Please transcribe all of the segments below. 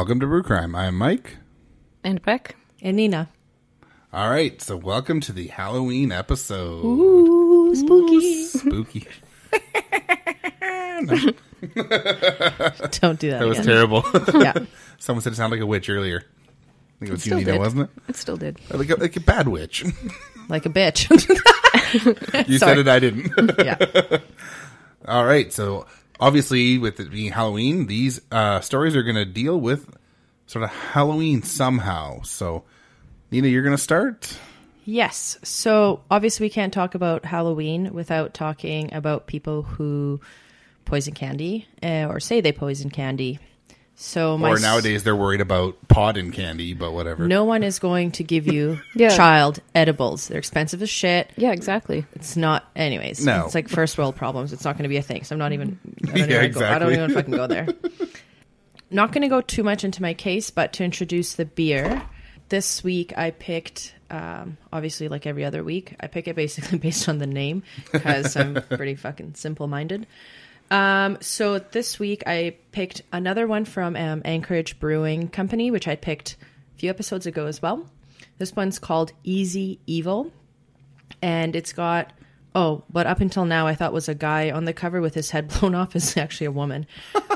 welcome to Brew Crime. I'm Mike. And Beck. And Nina. All right, so welcome to the Halloween episode. Ooh, spooky. Spooky. Don't do that. That was again. terrible. Yeah. Someone said it sounded like a witch earlier. I think it was you, Still Nina, did. wasn't it? It still did. Like a bad witch. Like a bitch. You said it, I didn't. Yeah. All right, so obviously with it being Halloween, these stories are going to deal with sort of Halloween somehow. So, Nina, you're going to start? Yes. So obviously we can't talk about Halloween without talking about people who poison candy or say they poison candy. So Or nowadays they're worried about pot in candy, but whatever. No one is going to give you Yeah. child edibles. They're expensive as shit. Yeah, exactly. It's not, anyways. No. It's like first world problems. It's not going to be a thing. So I'm not even. I Yeah, don't even exactly. fucking go there. Not going to go too much into my case, but to introduce the beer. This week I picked, obviously like every other week, I pick it basically based on the name because I'm pretty fucking simple-minded. So this week I picked another one from Anchorage Brewing Company, which I picked a few episodes ago as well. This one's called Evil, and it's got, but up until now I thought was a guy on the cover with his head blown off. Is actually a woman.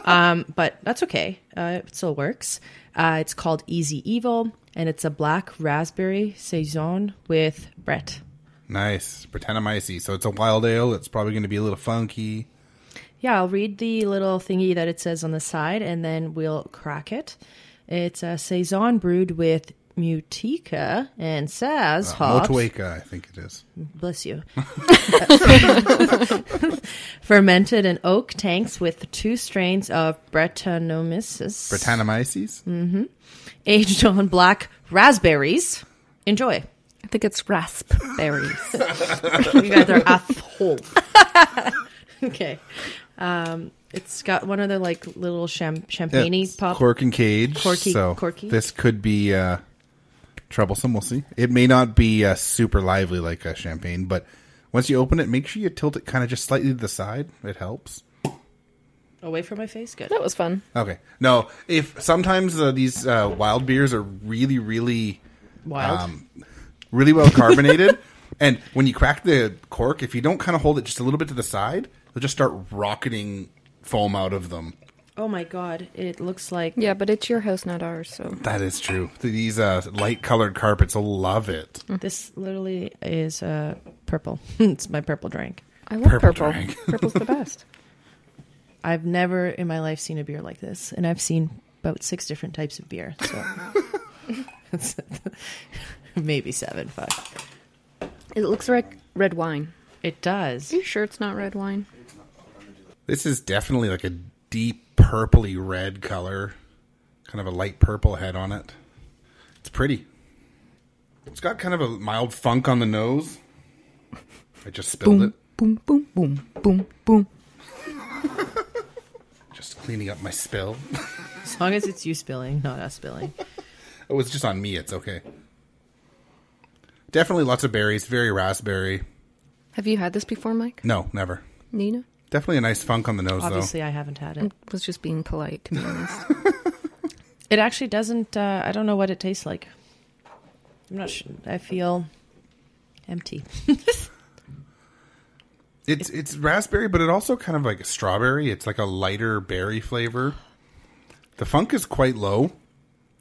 But that's okay. It still works. It's called Evil, and it's a black raspberry saison with Brett. Nice. Brettanomyces. So it's a wild ale. It's probably going to be a little funky. Yeah, I'll read the little thingy that it says on the side, and then we'll crack it. It's a saison brewed with Mutica and Saz hops. Motueka, I think it is. Bless you. Fermented in oak tanks with 2 strains of Brettanomyces. Brettanomyces? Aged on black raspberries. Enjoy. I think it's raspberries. You guys are asshole. Okay. It's got one of the like little champagne-y pop. Cork and cage. Corky. This could be troublesome. We'll see. It may not be super lively like a champagne, but once you open it, make sure you tilt it kind of just slightly to the side. It helps. Away from my face. Good. That was fun. Okay. No, if sometimes these wild beers are really, really Wild. really well carbonated, and when you crack the cork, if you don't kind of hold it just a little bit to the side, they'll just start rocketing foam out of them. Oh my god, it looks like... Yeah, but it's your house, not ours, so... That is true. These light-colored carpets will love it. This literally is purple. It's my purple drink. I love Purple purple. drink. Purple's the best. I've never in my life seen a beer like this, and I've seen about 6 different types of beer. So maybe 7. Fuck. It looks like red wine. It does. Are you sure it's not red wine? This is definitely like a deep purpley red color. Kind of a light purple head on it. It's pretty. It's got kind of a mild funk on the nose. I just spilled it. Boom, boom, boom, boom, boom. Just cleaning up my spill. As long as it's you spilling, not us spilling. Oh, it's just on me. It's okay. Definitely lots of berries. Very raspberry. Have you had this before, Mike? No, never. Nina? Definitely a nice funk on the nose, Obviously, I haven't had I it. was just being polite, to be honest. It actually doesn't... I don't know what it tastes like. I'm not sure. I feel empty. It's raspberry, but it also kind of like a strawberry. It's like a lighter berry flavor. The funk is quite low.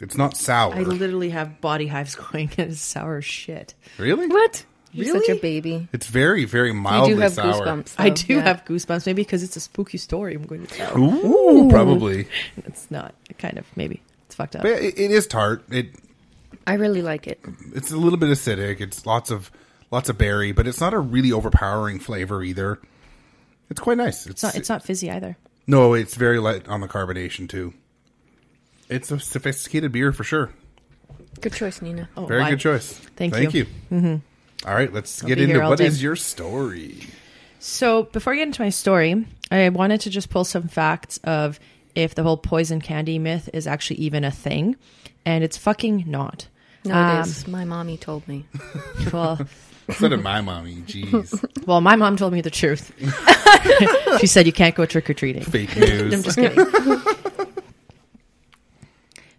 It's not sour. I literally have body hives going. It's sour as shit. Really? What? You're Really? such a baby. It's very, very mildly You do have sour. goosebumps, though. I do Yeah. have goosebumps. Maybe because it's a spooky story. I'm going to tell. Ooh, probably. It's not. Kind of. Maybe. It's fucked up. But it is tart. I really like it. It's a little bit acidic. It's lots of berry, but it's not a really overpowering flavor either. It's quite nice. It's not fizzy either. No, it's very light on the carbonation too. It's a sophisticated beer for sure. Good choice, Nina. Oh, Very why? good choice. Thank you. Mm-hmm. All right, let's get be here into all what day. is your story. So before I get into my story, I wanted to just pull some facts of if the whole poison candy myth is actually even a thing, and it's fucking not. No, it is. My mommy told me. Well, So did my mommy. Jeez. well, my mom told me the truth. She said you can't go trick or treating. Fake news. I'm just kidding.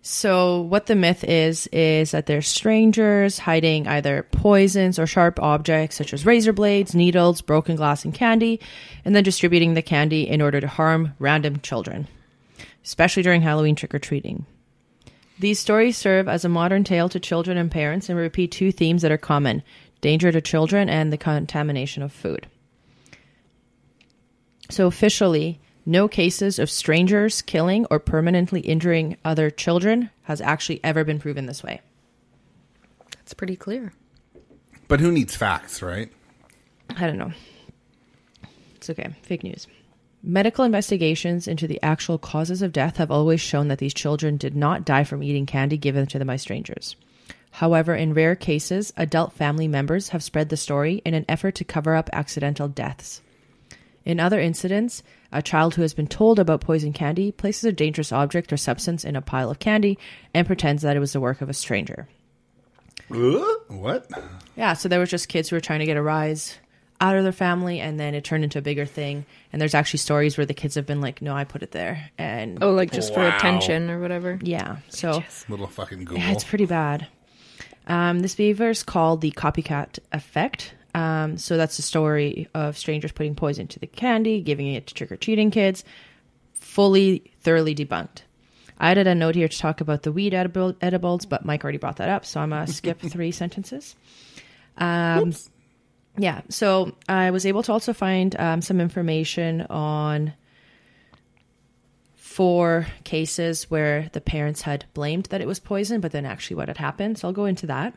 So what the myth is that they're strangers hiding either poisons or sharp objects such as razor blades, needles, broken glass, and candy, and then distributing the candy in order to harm random children, especially during Halloween trick-or-treating. These stories serve as a modern tale to children and parents and repeat two themes that are common: danger to children and the contamination of food. So officially, no cases of strangers killing or permanently injuring other children has actually ever been proven this way. That's pretty clear. But who needs facts, right? I don't know. It's okay. Fake news. Medical investigations into the actual causes of death have always shown that these children did not die from eating candy given to them by strangers. However, in rare cases, adult family members have spread the story in an effort to cover up accidental deaths. In other incidents, a child who has been told about poison candy places a dangerous object or substance in a pile of candy and pretends that it was the work of a stranger. What? Yeah, so there were just kids who were trying to get a rise out of their family, and then it turned into a bigger thing. And there's actually stories where the kids have been like, no, I put it there. And just for attention or whatever. Yeah, so Little fucking Google. yeah, it's pretty bad. This behavior is called the copycat effect. So that's the story of strangers putting poison to the candy, giving it to trick-or-treating kids. Thoroughly debunked. I added a note here to talk about the weed edibles, but Mike already brought that up, so I'm going to skip 3 sentences. Oops. Yeah, so I was able to also find some information on 4 cases where the parents had blamed that it was poison, but then actually what had happened. So I'll go into that.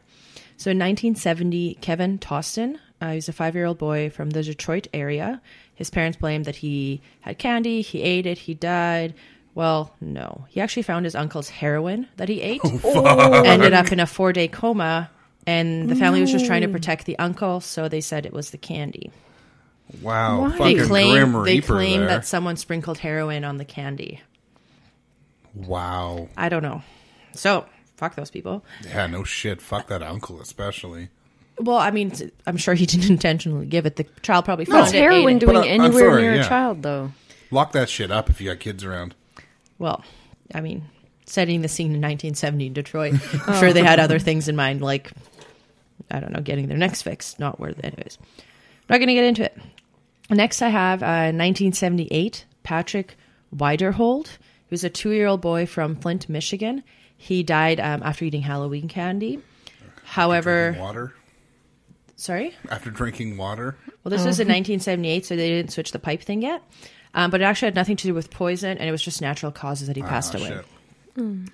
So in 1970, Kevin Toston, he's a 5-year-old boy from the Detroit area. His parents blamed that he had candy, he ate it, he died. Well, no. He actually found his uncle's heroin that he ate. Ended up in a 4-day coma, and the family was just trying to protect the uncle, so they said it was the candy. Wow. Why? Fucking Grim Reaper They claim there. that someone sprinkled heroin on the candy. Wow. I don't know. So, fuck those people. Yeah, no shit. Fuck that uncle especially. Well, I mean, I'm sure he didn't intentionally give it. The child probably found What's it. heroin ate it. doing But I'm anywhere sorry, near yeah. a child, though? Lock that shit up if you got kids around. Well, I mean, setting the scene in 1970 in Detroit, I'm sure they had other things in mind, like, I don't know, getting their necks fixed. Not worth it. Anyways, not going to get into it. Next, I have 1978, Patrick Widerhold, who's a 2-year-old boy from Flint, Michigan. He died after eating Halloween candy. However, Drinking water? sorry? After drinking water? Well, this was in 1978, so they didn't switch the pipe thing yet. But it actually had nothing to do with poison, and it was just natural causes that he passed away. Shit. In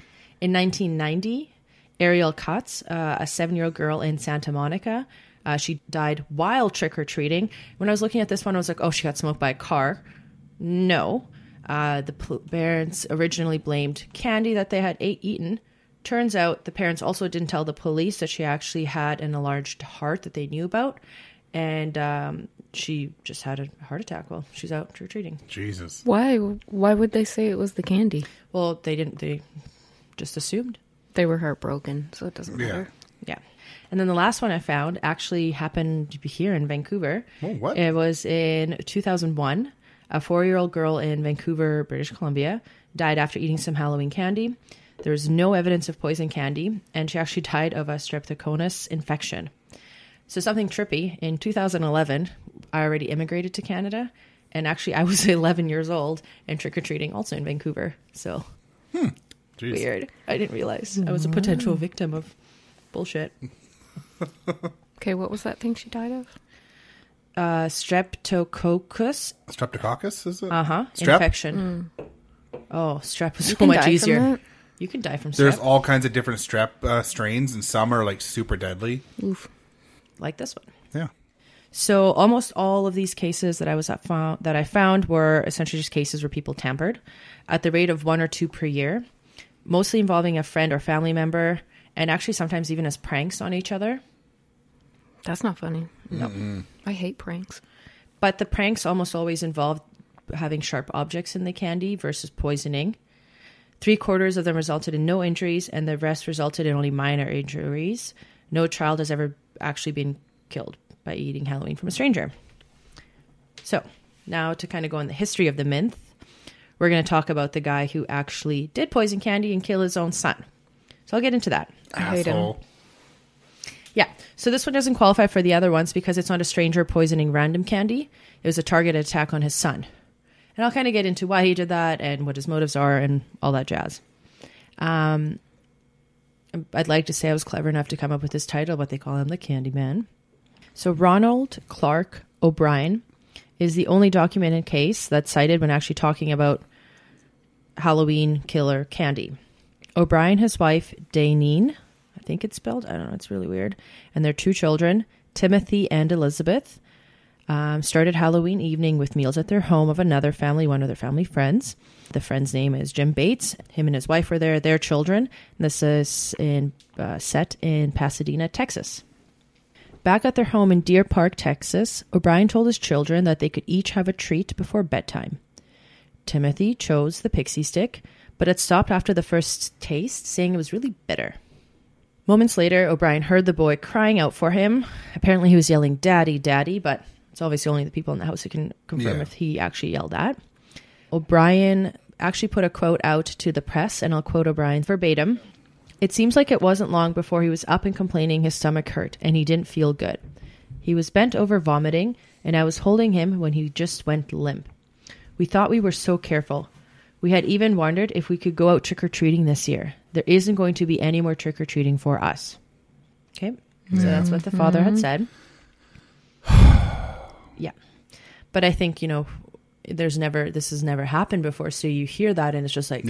1990, Ariel Katz, a 7-year-old girl in Santa Monica, she died while trick-or-treating. When I was looking at this one, I was like, oh, she got smoked by a car. No. The parents originally blamed candy that they had eaten. Turns out the parents also didn't tell the police that she actually had an enlarged heart that they knew about. And she just had a heart attack while she's out trick-or-treating. Jesus. Why? Why would they say it was the candy? Well, they didn't. They just assumed. They were heartbroken, so it doesn't matter. Yeah. And then the last one I found actually happened here in Vancouver. Oh, what? It was in 2001. A 4-year-old girl in Vancouver, British Columbia, died after eating some Halloween candy. There was no evidence of poison candy, and she actually died of a streptococcus infection. So something trippy. In 2011, I already immigrated to Canada, and actually I was 11 years old and trick-or-treating also in Vancouver. So Jeez. weird. I didn't realize I was a potential victim of bullshit. Okay, what was that thing she died of? Streptococcus. Streptococcus, is it? Strep? Infection. Oh, strep was so can much die from easier. that? You can die from strep. There's all kinds of different strep strains, and some are like super deadly. Oof. Like this one. Yeah. So almost all of these cases that I found were essentially just cases where people tampered at the rate of 1 or 2 per year, mostly involving a friend or family member, and actually sometimes even as pranks on each other. That's not funny. No. I hate pranks. But the pranks almost always involved having sharp objects in the candy versus poisoning. 3/4 of them resulted in no injuries, and the rest resulted in only minor injuries. No child has ever actually been killed by eating Halloween from a stranger. So, now to kind of go in the history of the myth. we're going to talk about the guy who actually did poison Candy and kill his own son. So I'll get into that. I hate him. Asshole. Yeah. So this one doesn't qualify for the other ones because it's not a stranger poisoning random Candy. It was a targeted attack on his son. And I'll kind of get into why he did that and what his motives are and all that jazz. I'd like to say I was clever enough to come up with this title, but they call him the Candyman. So Ronald Clark Obryan is the only documented case that's cited when actually talking about Halloween killer Candy. O'Brien, his wife, Daneen, I think it's spelled, I don't know, it's really weird, and their 2 children, Timothy and Elizabeth, started Halloween evening with meals at their home of another family, one of their family friends. The friend's name is Jim Bates. Him and his wife were there, their children. This is set in Pasadena, Texas. Back at their home in Deer Park, Texas, O'Brien told his children that they could each have a treat before bedtime. Timothy chose the pixie stick, but it stopped after the first taste, saying it was really bitter. Moments later, O'Brien heard the boy crying out for him. Apparently he was yelling, "Daddy, Daddy," but it's obviously only the people in the house who can confirm if he actually yelled that. O'Brien actually put a quote out to the press, and I'll quote O'Brien verbatim. "It seems like it wasn't long before he was up and complaining his stomach hurt, and he didn't feel good. He was bent over vomiting, and I was holding him when he just went limp. We thought we were so careful. We had even wondered if we could go out trick-or-treating this year. There isn't going to be any more trick-or-treating for us." Okay, so that's what the father had said. Yeah. But I think, this has never happened before. So you hear that and it's just like,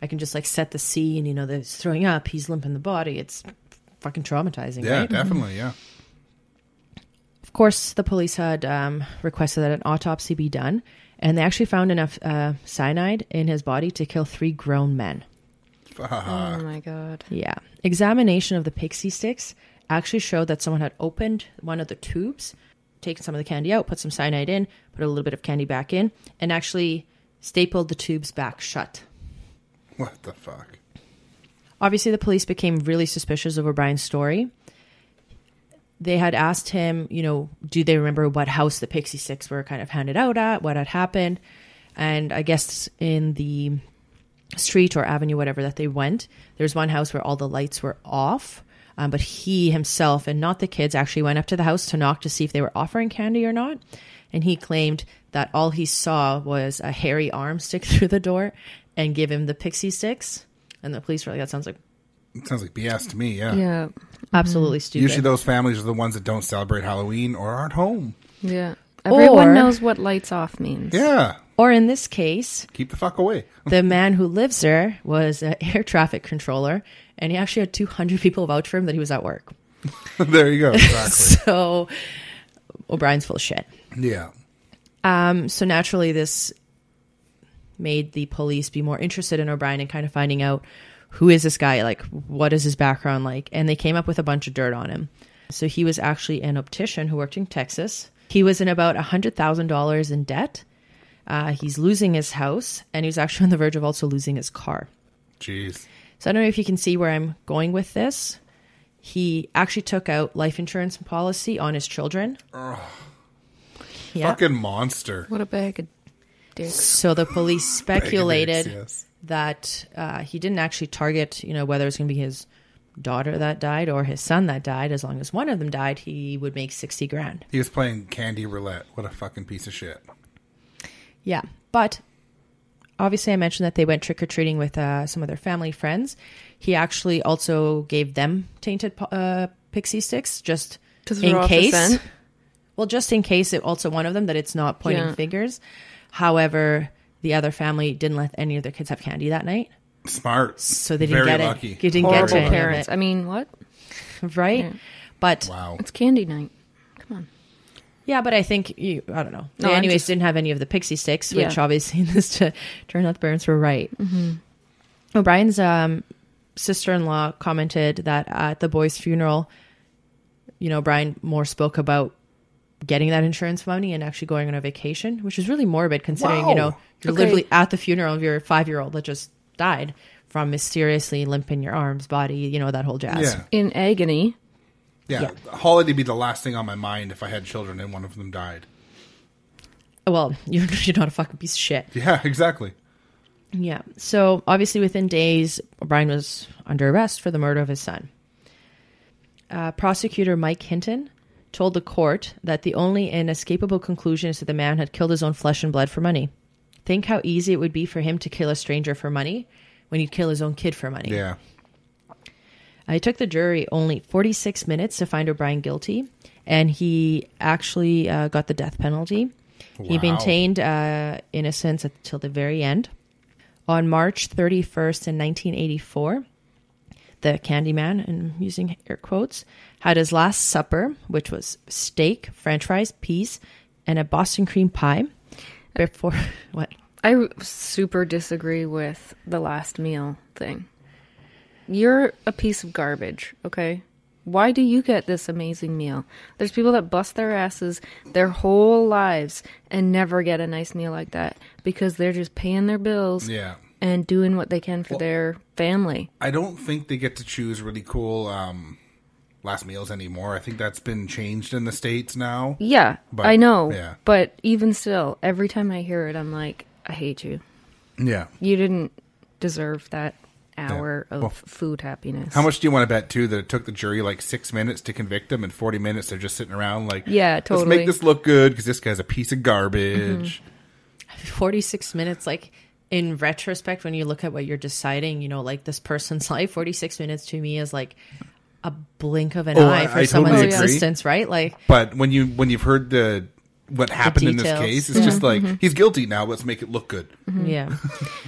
I can just like set the scene, there's throwing up, he's limp in the body. It's fucking traumatizing, Yeah, right? definitely, yeah. Of course, the police had requested that an autopsy be done, and they actually found enough cyanide in his body to kill 3 grown men. Oh my God. Yeah. Examination of the pixie sticks actually showed that someone had opened one of the tubes, taken some of the candy out, put some cyanide in, put a little bit of candy back in, and actually stapled the tubes back shut. What the fuck? Obviously, the police became really suspicious of O'Brien's story. They had asked him, do they remember what house the pixie sticks were kind of handed out at, what had happened? And I guess in the street or avenue, whatever that they went, there's one house where all the lights were off. But he himself and not the kids actually went up to the house to knock to see if they were offering candy or not. And he claimed that all he saw was a hairy arm stick through the door and give him the pixie sticks. And the police were like, it sounds like BS to me, yeah. Yeah. Absolutely stupid. Usually those families are the ones that don't celebrate Halloween or aren't home. Yeah. Everyone Or- knows what lights off means. Yeah. Or in this case, Keep the fuck away. the man who lives there was an air traffic controller, and he actually had 200 people vouch for him that he was at work. There you go. Exactly. So O'Brien's full of shit. Yeah. So naturally, this made the police be more interested in O'Brien and kind of finding out who is this guy, like what is his background like, and they came up with a bunch of dirt on him. So he was actually an optician who worked in Texas. He was in about $100,000 in debt. He's losing his house, and he was actually on the verge of also losing his car. Jeez. So I don't know if you can see where I'm going with this. He actually took out life insurance policy on his children. Yeah. Fucking monster. What a bag of dicks. So the police speculated Yes. that he didn't actually target, whether it's going to be his daughter that died or his son that died. As long as one of them died, he would make $60,000. He was playing candy roulette. What a fucking piece of shit. Yeah, but obviously I mentioned that they went trick-or-treating with some of their family friends. He actually also gave them tainted pixie sticks just To throw in off the case. scent? Well, just in case, it also one of them that it's not pointing fingers. However, the other family didn't let any of their kids have candy that night. Smart. So they didn't Very get lucky. it. You didn't Horrible get to any parents. of I mean, what? it. Right? Yeah. But Wow. It's candy night. Come on. yeah, but I think, I don't know. No, They I'm anyways just- didn't have any of the pixie sticks, Yeah. which obviously this turned out the parents were right. O'Brien's sister-in-law commented that at the boy's funeral, O'Brien more spoke about getting that insurance money and actually going on a vacation, which is really morbid considering, Wow. you're Okay. literally at the funeral of your 5-year-old that just died from mysteriously limp in your arms, body, that whole jazz. Yeah. In agony. Yeah. Holiday would be the last thing on my mind if I had children and one of them died. Well, you're not a fucking piece of shit. Yeah, exactly. Yeah. So obviously within days, Obryan was under arrest for the murder of his son. Prosecutor Mike Hinton told the court that the only inescapable conclusion is that the man had killed his own flesh and blood for money. Think how easy it would be for him to kill a stranger for money when he'd kill his own kid for money. Yeah. It took the jury only 46 minutes to find Obryan guilty, and he actually got the death penalty. Wow. He maintained innocence until the very end. On March 31st in 1984, the Candyman, and I'm using air quotes, had his last supper, which was steak, french fries, peas, and a Boston cream pie. Before, what? I super disagree with the last meal thing. You're a piece of garbage, okay? Why do you get this amazing meal? There's people that bust their asses their whole lives and never get a nice meal like that because they're just paying their bills and doing what they can for their family. I don't think they get to choose really cool last meals anymore. I think that's been changed in the States now. Yeah, But, I know. yeah. But even still, every time I hear it, I'm like, I hate you. Yeah. You didn't deserve that hour of food happiness. How much do you want to bet, too, that it took the jury like 6 minutes to convict him and 40 minutes they're just sitting around like, yeah, totally. let's make this look good because this guy's a piece of garbage. 46 minutes, like, in retrospect, when you look at what you're deciding, you know, like this person's life, 46 minutes to me is like a blink of an eye for someone's totally agree. existence, right? Like, but when you've heard what happened in this details. case, it's just like, he's guilty now, let's make it look good. yeah.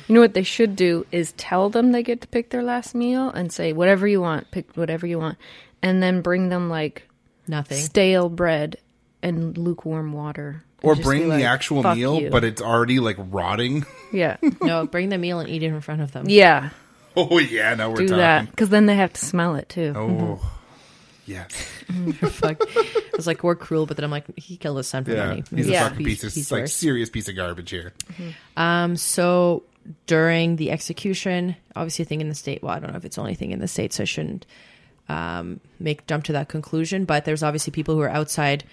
You know what they should do is tell them they get to pick their last meal and say, whatever you want, pick whatever you want. And then bring them like Nothing. stale bread and lukewarm water. Or Just bring be like, the actual "Fuck meal, you." but it's already like rotting. Yeah. No, bring the meal and eat it in front of them. Yeah. Oh, yeah, now we're Do talking. that. Because then they have to smell it too. Oh, yes. Fuck. It was like, we're cruel, but then I'm like, he killed his son for Yeah, money. he's Yeah. a fucking piece of, He's like, worse. serious piece of garbage here. So during the execution, obviously a thing in the state, well, I don't know if it's the only thing in the state, so I shouldn't jump to that conclusion, but there's obviously people who are outside,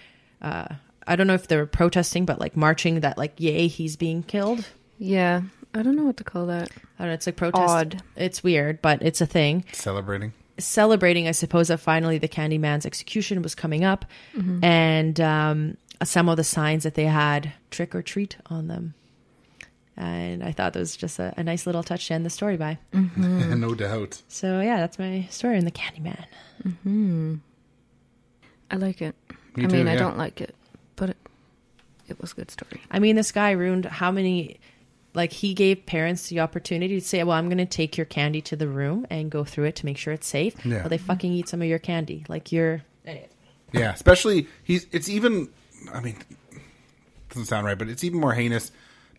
I don't know if they're protesting, but like marching that like, yay, he's being killed. Yeah. I don't know what to call that. I don't know, it's like protest. Odd. It's weird, but it's a thing. Celebrating, I suppose, that finally the Candyman's execution was coming up, and some of the signs that they had trick or treat on them. And I thought that was just a nice little touch to end the story by. No doubt. So yeah, that's my story in the Candyman. I like it. Me I too, mean, I yeah. don't like it, but it was a good story. I mean, this guy ruined how many... Like, he gave parents the opportunity to say, well, I'm going to take your candy to the room and go through it to make sure it's safe. Yeah. Well, they fucking eat some of your candy. Like, you're... Yeah, especially, it's even, I mean, doesn't sound right, but it's even more heinous,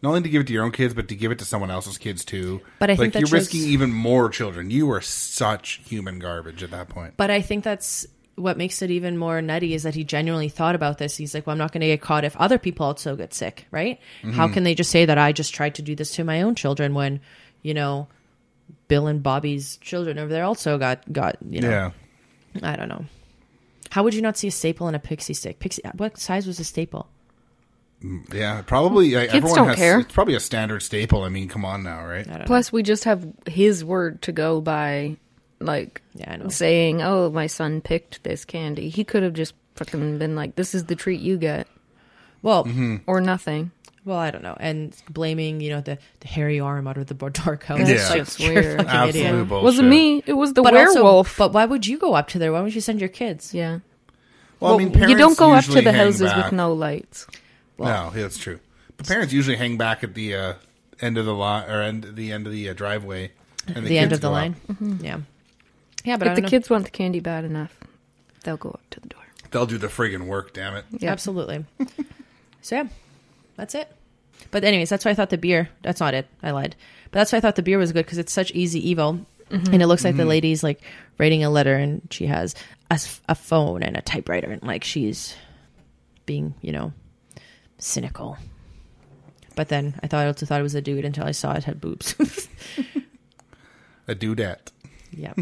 not only to give it to your own kids, but to give it to someone else's kids, too. But I think that you're shows- risking even more children. You are such human garbage at that point. But I think that's what makes it even more nutty is that he genuinely thought about this. He's like, well, I'm not going to get caught if other people also get sick, right? How can they just say that I just tried to do this to my own children when, you know, Bill and Bobby's children over there also got you know. Yeah. I don't know. How would you not see a staple in a pixie stick? What size was a staple? Yeah, probably. Everyone don't has, care. It's probably a standard staple. I mean, come on now, right? I don't know. Plus, we just have his word to go by, like, Yeah, I know. saying, oh, my son picked this candy. He could have just fucking been like, this is the treat you get. Well, Or nothing. well, I don't know. And blaming, you know, the hairy arm out of the dark house. That's Yeah. Like, just you're a weird. fucking Absolute idiot. bullshit. Wasn't me. It was the But werewolf. but why would you go up to there? Why would you send your kids? Yeah. Well, I mean, you parents don't go up to usually the hang houses back. with no lights. No, yeah, that's true. But parents usually hang back at the end of the line or the end of the driveway. And The end kids of the go up. line. Yeah. Yeah, but I If don't the know. kids want the candy bad enough, they'll go up to the door. They'll do the friggin' work, damn it. Yeah. Absolutely. So yeah, that's it. But anyways, that's why I thought the beer. That's not it. I lied. But that's why I thought the beer was good because it's such easy evil, and it looks like the lady's like writing a letter, and she has a phone and a typewriter, and like she's being, you know, cynical. But then I also thought it was a dude until I saw it had boobs. A dudette. Yeah.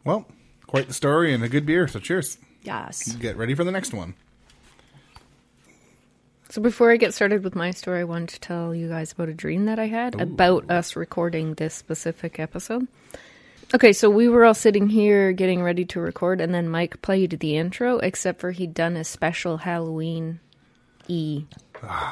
Well, quite the story and a good beer, so cheers. Yes. Get ready for the next one. So before I get started with my story, I wanted to tell you guys about a dream that I had about us recording this specific episode. Okay, so we were all sitting here getting ready to record, and then Mike played the intro, except for he'd done a special Halloween-y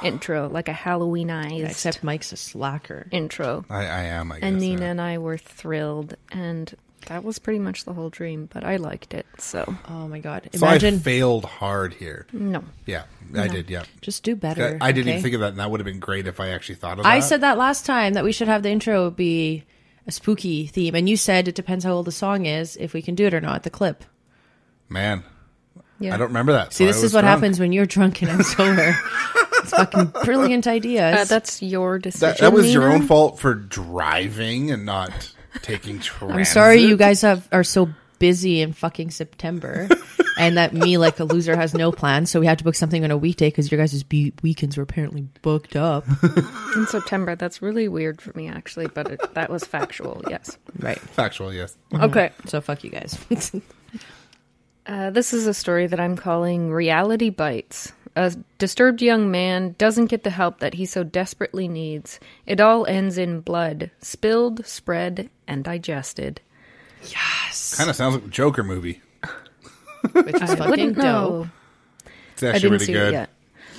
intro, like a Halloweenized Except Mike's a slacker. intro. I am, I guess. And Nina yeah. and I were thrilled, and that was pretty much the whole dream, but I liked it, so... Oh my god. So Imagine... I failed hard here. No. Yeah, I did, yeah. Just do better. I didn't okay? even think of that, and that would have been great if I actually thought of that. I said that last time, that we should have the intro be a spooky theme, and you said it depends how old the song is, if we can do it or not, the clip. Man, Yeah. I don't remember that. See, so this I is was what drunk. happens when you're drunk and I'm sober. It's fucking brilliant ideas. That's your decision, That was your Nina. own fault for driving and not taking transit. I'm sorry you guys are so busy in fucking September and that me, like a loser, has no plans. So we had to book something on a weekday because your guys' weekends were apparently booked up. In September. That's really weird for me, actually, but that was factual, yes. Right. Factual, yes. Okay. So fuck you guys. This is a story that I'm calling Reality Bites. A disturbed young man doesn't get the help that he so desperately needs. It all ends in blood, spilled, spread, and digested. Yes. Kind of sounds like the Joker movie. Which is I fucking wouldn't dope. know. It's I actually didn't really see good. it yet.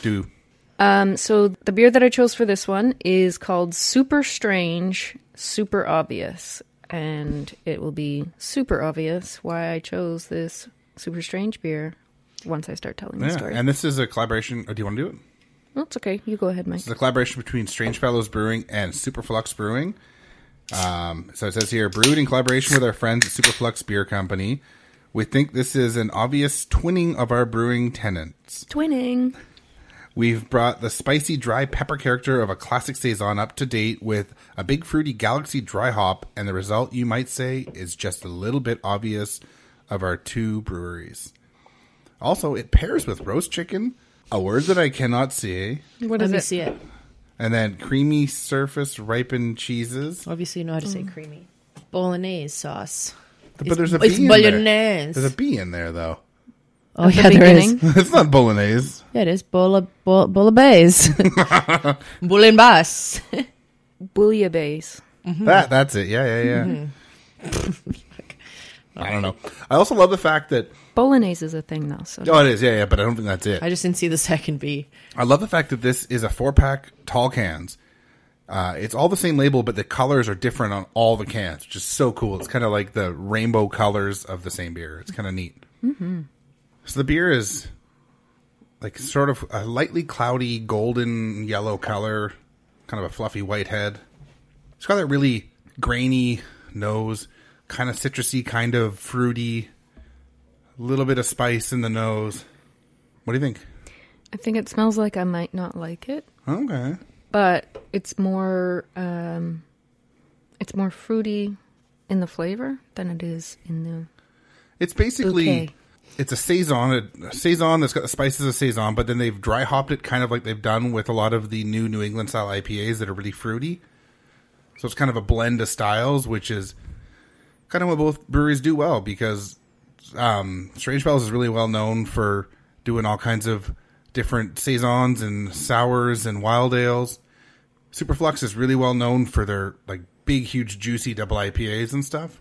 Do. So the beer that I chose for this one is called Super Strange, Super Obvious. And it will be super obvious why I chose this super strange beer once I start telling the Yeah, story. and this is a collaboration. Oh, do you want to do it? Well, it's okay. You go ahead, Mike. It's a collaboration between Strange Fellows Brewing and Superflux Brewing. So it says here, brewed in collaboration with our friends at Superflux Beer Company. We think this is an obvious twinning of our brewing tenets. Twinning. We've brought the spicy dry pepper character of a classic Saison up to date with a big fruity Galaxy dry hop, and the result, you might say, is just a little bit obvious of our two breweries. Also, it pairs with roast chicken, a word that I cannot say, What Let is me it? see it. and then creamy surface ripened cheeses. Obviously, you know how to say creamy. Bolognese sauce. But there's a It's bee in there. bolognese. There's a bee in there, though. Oh, At the yeah, there is. beginning? It's not bolognese. Yeah, it is. Bouillabaisse. Bouillabaisse. Bouillabaisse. That's it. Yeah. I don't know. I also love the fact that... Bolognese is a thing, though. So Oh, it is. Yeah, but I don't think that's it. I just didn't see the second B. I love the fact that this is a 4-pack tall cans. It's all the same label, but the colors are different on all the cans, which is so cool. It's kind of like the rainbow colors of the same beer. It's kind of neat. Mm-hmm. So the beer is like sort of a lightly cloudy golden yellow color, kind of a fluffy white head. It's got that really grainy nose, kind of citrusy, kind of fruity, a little bit of spice in the nose. What do you think? I think it smells like I might not like it, Okay. but it's more fruity in the flavor than it is in the It's basically, bouquet. it's a Saison that's got the spices of Saison, but then they've dry hopped it kind of like they've done with a lot of the new England style IPAs that are really fruity. So it's kind of a blend of styles, which is kind of what both breweries do well, because Strange Fellows is really well known for doing all kinds of different Saisons and sours and wild ales. Superflux is really well known for their like big, huge, juicy double IPAs and stuff.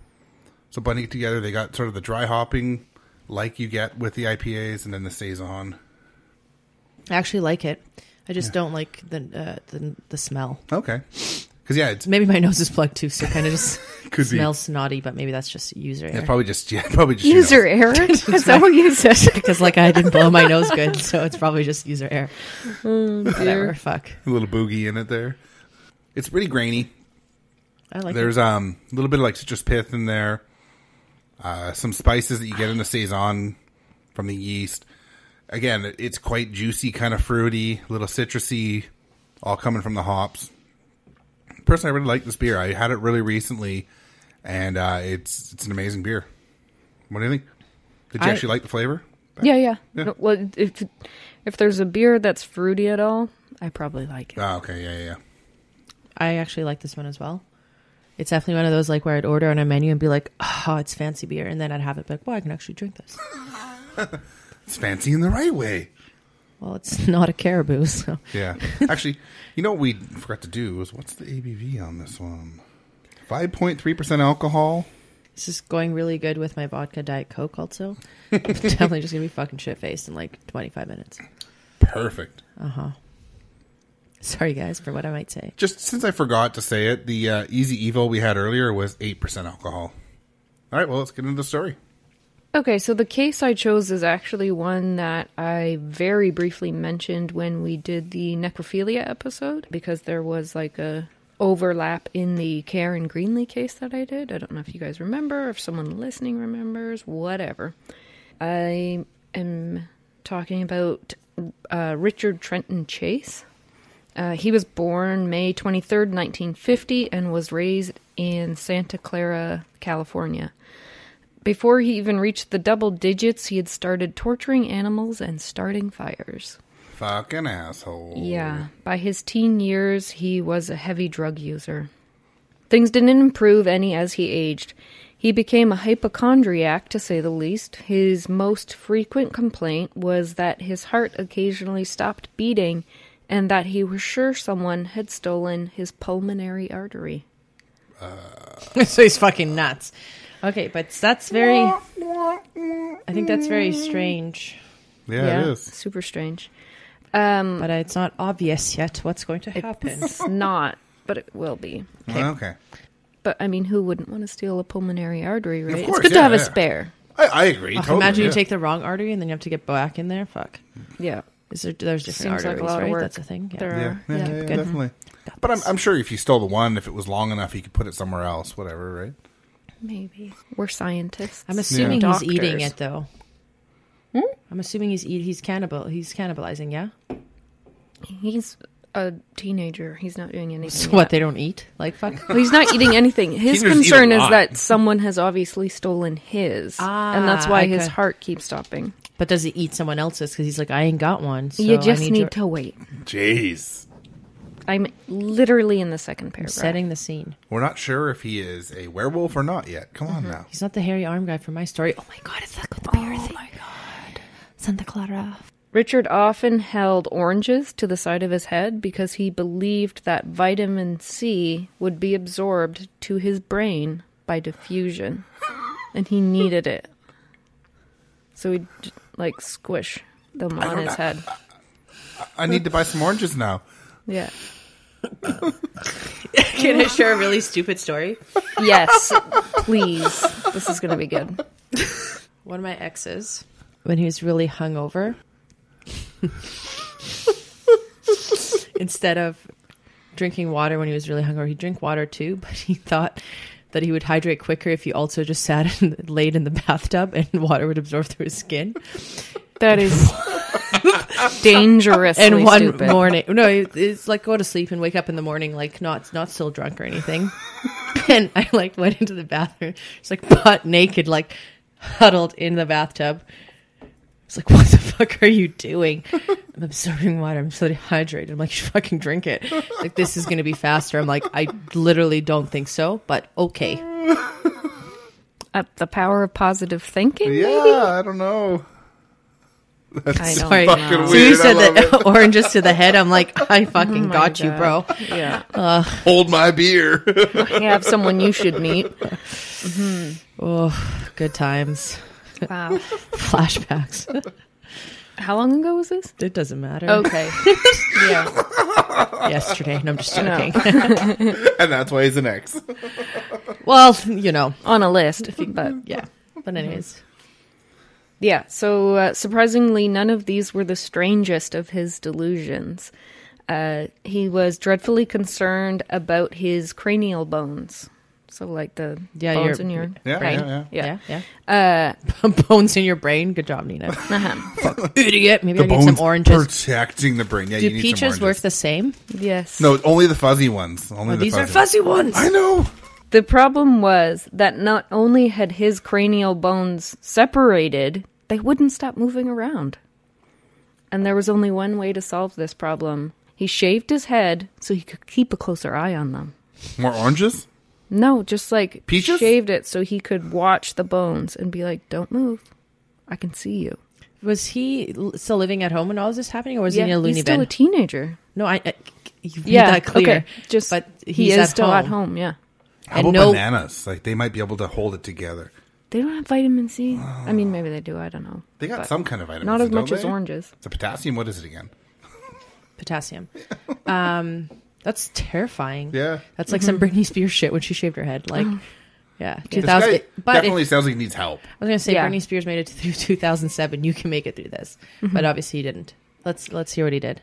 So blending it together, they got sort of the dry hopping like you get with the IPAs, and then the Saison. I actually like it. I just don't like the smell. Okay. Because, yeah, it's Maybe my nose is plugged too, so it kind of just Could be. smells snotty, but maybe that's just user yeah, error. probably just your user nose. error. Is that what you said? Because like I didn't blow my nose good, so it's probably just user error. Whatever, fuck. A little boogie in it there. It's pretty grainy. I like There's it. a little bit of like citrus pith in there. Some spices that you get in the Saison from the yeast. Again, it's quite juicy, kind of fruity, a little citrusy, all coming from the hops. Personally, I really like this beer. I had it really recently, and it's an amazing beer. What do you think? Did you actually like the flavor? Yeah. Yeah. No, well, if there's a beer that's fruity at all, I probably like it. Oh, okay, yeah. I actually like this one as well. It's definitely one of those like where I'd order on a menu and be like, oh, it's fancy beer. And then I'd have it be like, well, I can actually drink this. It's fancy in the right way. Well, it's not a caribou, so. Yeah. Actually, you know what we forgot to do was what's the ABV on this one? 5.3% alcohol. This is going really good with my vodka Diet Coke also. It's definitely just going to be fucking shit-faced in like 25 minutes. Perfect. Uh-huh. Sorry, guys, for what I might say. Just since I forgot to say it, the Easy Evil we had earlier was 8% alcohol. All right, well, let's get into the story. Okay, so the case I chose is actually one that I very briefly mentioned when we did the necrophilia episode, because there was like a overlap in the Karen Greenlee case that I did. I don't know if you guys remember, if someone listening remembers, whatever. I am talking about Richard Trenton Chase. He was born May 23rd, 1950, and was raised in Santa Clara, California. Before he even reached the double digits, he had started torturing animals and starting fires. Fucking asshole. Yeah. By his teen years, he was a heavy drug user. Things didn't improve any as he aged. He became a hypochondriac, to say the least. His most frequent complaint was that his heart occasionally stopped beating and that he was sure someone had stolen his pulmonary artery. So he's fucking nuts. Okay, but that's very... I think that's very strange. Yeah, it is. Super strange. But it's not obvious yet what's going to happen. It's not, but it will be. Okay. But, I mean, who wouldn't want to steal a pulmonary artery, right? Of course, it's good to have a spare. I agree. Totally, Imagine you take the wrong artery and then you have to get back in there. Fuck. Yeah. There's different Seems like arteries, a lot of right? work. That's a thing. Yeah. There are. Yeah, Good. definitely. But I'm sure if you stole the one, if it was long enough, you could put it somewhere else, whatever, right? Maybe. We're scientists. I'm assuming Yeah. he's eating Doctors. it, though. I'm assuming he's cannibalizing, yeah? He's a teenager. He's not doing anything. So yet. what, they don't eat? Like, fuck? Well, he's not eating anything. His Teenagers eat concern a is lot. that someone has obviously stolen his. and that's why his okay. heart keeps stopping. But does he eat someone else's? Because he's like, I ain't got one. So you just I need to wait. Jeez. I'm literally in the second paragraph. setting the scene. We're not sure if he is a werewolf or not yet. Come on now. He's not the hairy arm guy from my story. Oh my god, it's like the bear thing. Oh my god. Santa Clara. Richard often held oranges to the side of his head because he believed that vitamin C would be absorbed to his brain by diffusion. And he needed it. So he'd, like, squish them on his head. I need to buy some oranges now. Yeah. Can I share a really stupid story? Yes, please. This is going to be good. One of my exes, when he was really hungover, instead of drinking water when he was really hungover, he'd drink water too, but he thought that he would hydrate quicker if he also just sat and laid in the bathtub and water would absorb through his skin. That is dangerously And one stupid. morning, no, it's like go to sleep and wake up in the morning, like not still drunk or anything. And I like went into the bathroom, just like butt naked, like huddled in the bathtub. It's like, what the fuck are you doing? I'm absorbing water. I'm so dehydrated. I'm like, you should fucking drink it. Like, this is going to be faster. I'm like, I literally don't think so, but okay. The power of positive thinking, Yeah, maybe? I don't know. That's I don't Sorry. know. fucking So you weird. I said love that oranges to the head. I'm like, I fucking Oh my got you, bro. God. Yeah. it. Hold my beer. You have someone you should meet. Oh, good times. Wow. Flashbacks. How long ago was this? It doesn't matter. Okay. Yeah. Yesterday. No, I'm just No. joking. And that's why he's an ex. Well, you know. On a list. But Yeah. But anyways. yeah, so surprisingly, none of these were the strangest of his delusions. He was dreadfully concerned about his cranial bones. So, like the Yeah, bones in your Yeah, brain. Yeah. Bones in your brain. Good job, Nina. Uh-huh. Idiot. Maybe The I need bones some oranges. protecting the brain. Yeah, Do you need some peaches oranges. work the same? Yes. No, only the fuzzy ones. Only the These are fuzzy fuzzy ones. I know. The problem was that not only had his cranial bones separated, they wouldn't stop moving around. And there was only one way to solve this problem. He shaved his head so he could keep a closer eye on them. More oranges? No, just like Peaches? shaved it so he could watch the bones and be like, don't move. I can see you. Was he still living at when all this was happening, or was he in a loony he's still bin? a teenager. No, you've made that clear. Okay. Just but he is still at home. Yeah, How about bananas? Like, they might be able to hold it together. they don't have vitamin C. I mean, maybe they do. I don't know. They got But some kind of vitamins. not as don't much as they? oranges. It's a potassium. What is it again? Potassium. That's terrifying. Yeah. That's like some Britney Spears shit when she shaved her head. Like, yeah, This 2000. guy But definitely sounds like he needs help. I was gonna say Yeah. Britney Spears made it through 2007. You can make it through this, but obviously he didn't. Let's hear what he did.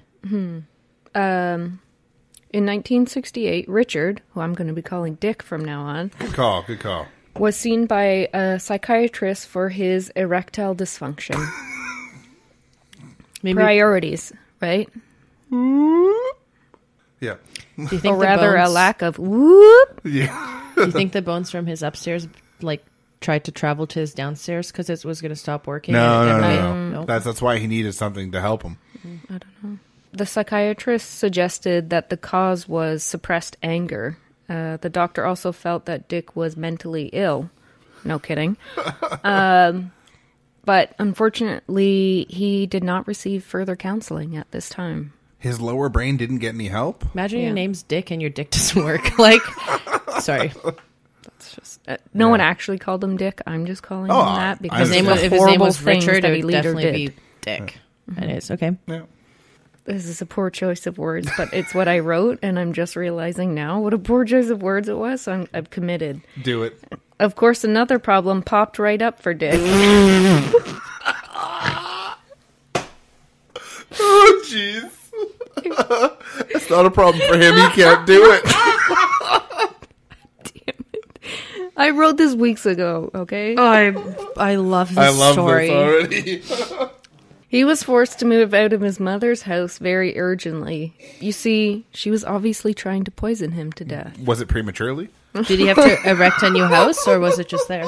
In 1968, Richard, who I'm going to be calling Dick from now on, Good call. Good call. was seen by a psychiatrist for his erectile dysfunction. Maybe. Priorities, right? Yeah. Do you think Or the rather, a bones- lack of whoop. Yeah. Do you think the bones from his upstairs like tried to travel to his downstairs because it was going to stop working? No, and it no, never no, did? no. Nope. That's why he needed something to help him. I don't know. The psychiatrist suggested that the cause was suppressed anger. The doctor also felt that Dick was mentally ill. No kidding. But unfortunately, he did not receive further counseling at this time. His lower brain didn't get any help. Imagine Yeah. your name's Dick and your dick doesn't work. Like, sorry. It's just no one actually called him Dick. I'm just calling him that because His name was- If his name was things Richard, that it he would later definitely did. be Dick. It is okay. Yeah. This is a poor choice of words, but it's what I wrote, and I'm just realizing now what a poor choice of words it was, so I'm committed. Do it. Of course, another problem popped right up for Dick. Oh, jeez. It's not a problem for him. He can't do it. I wrote this weeks ago, okay? I love this I love story. this already. He was forced to move out of his mother's house very urgently. You see, she was obviously trying to poison him to death. Was it prematurely? Did he have to erect a new house, or was it just there?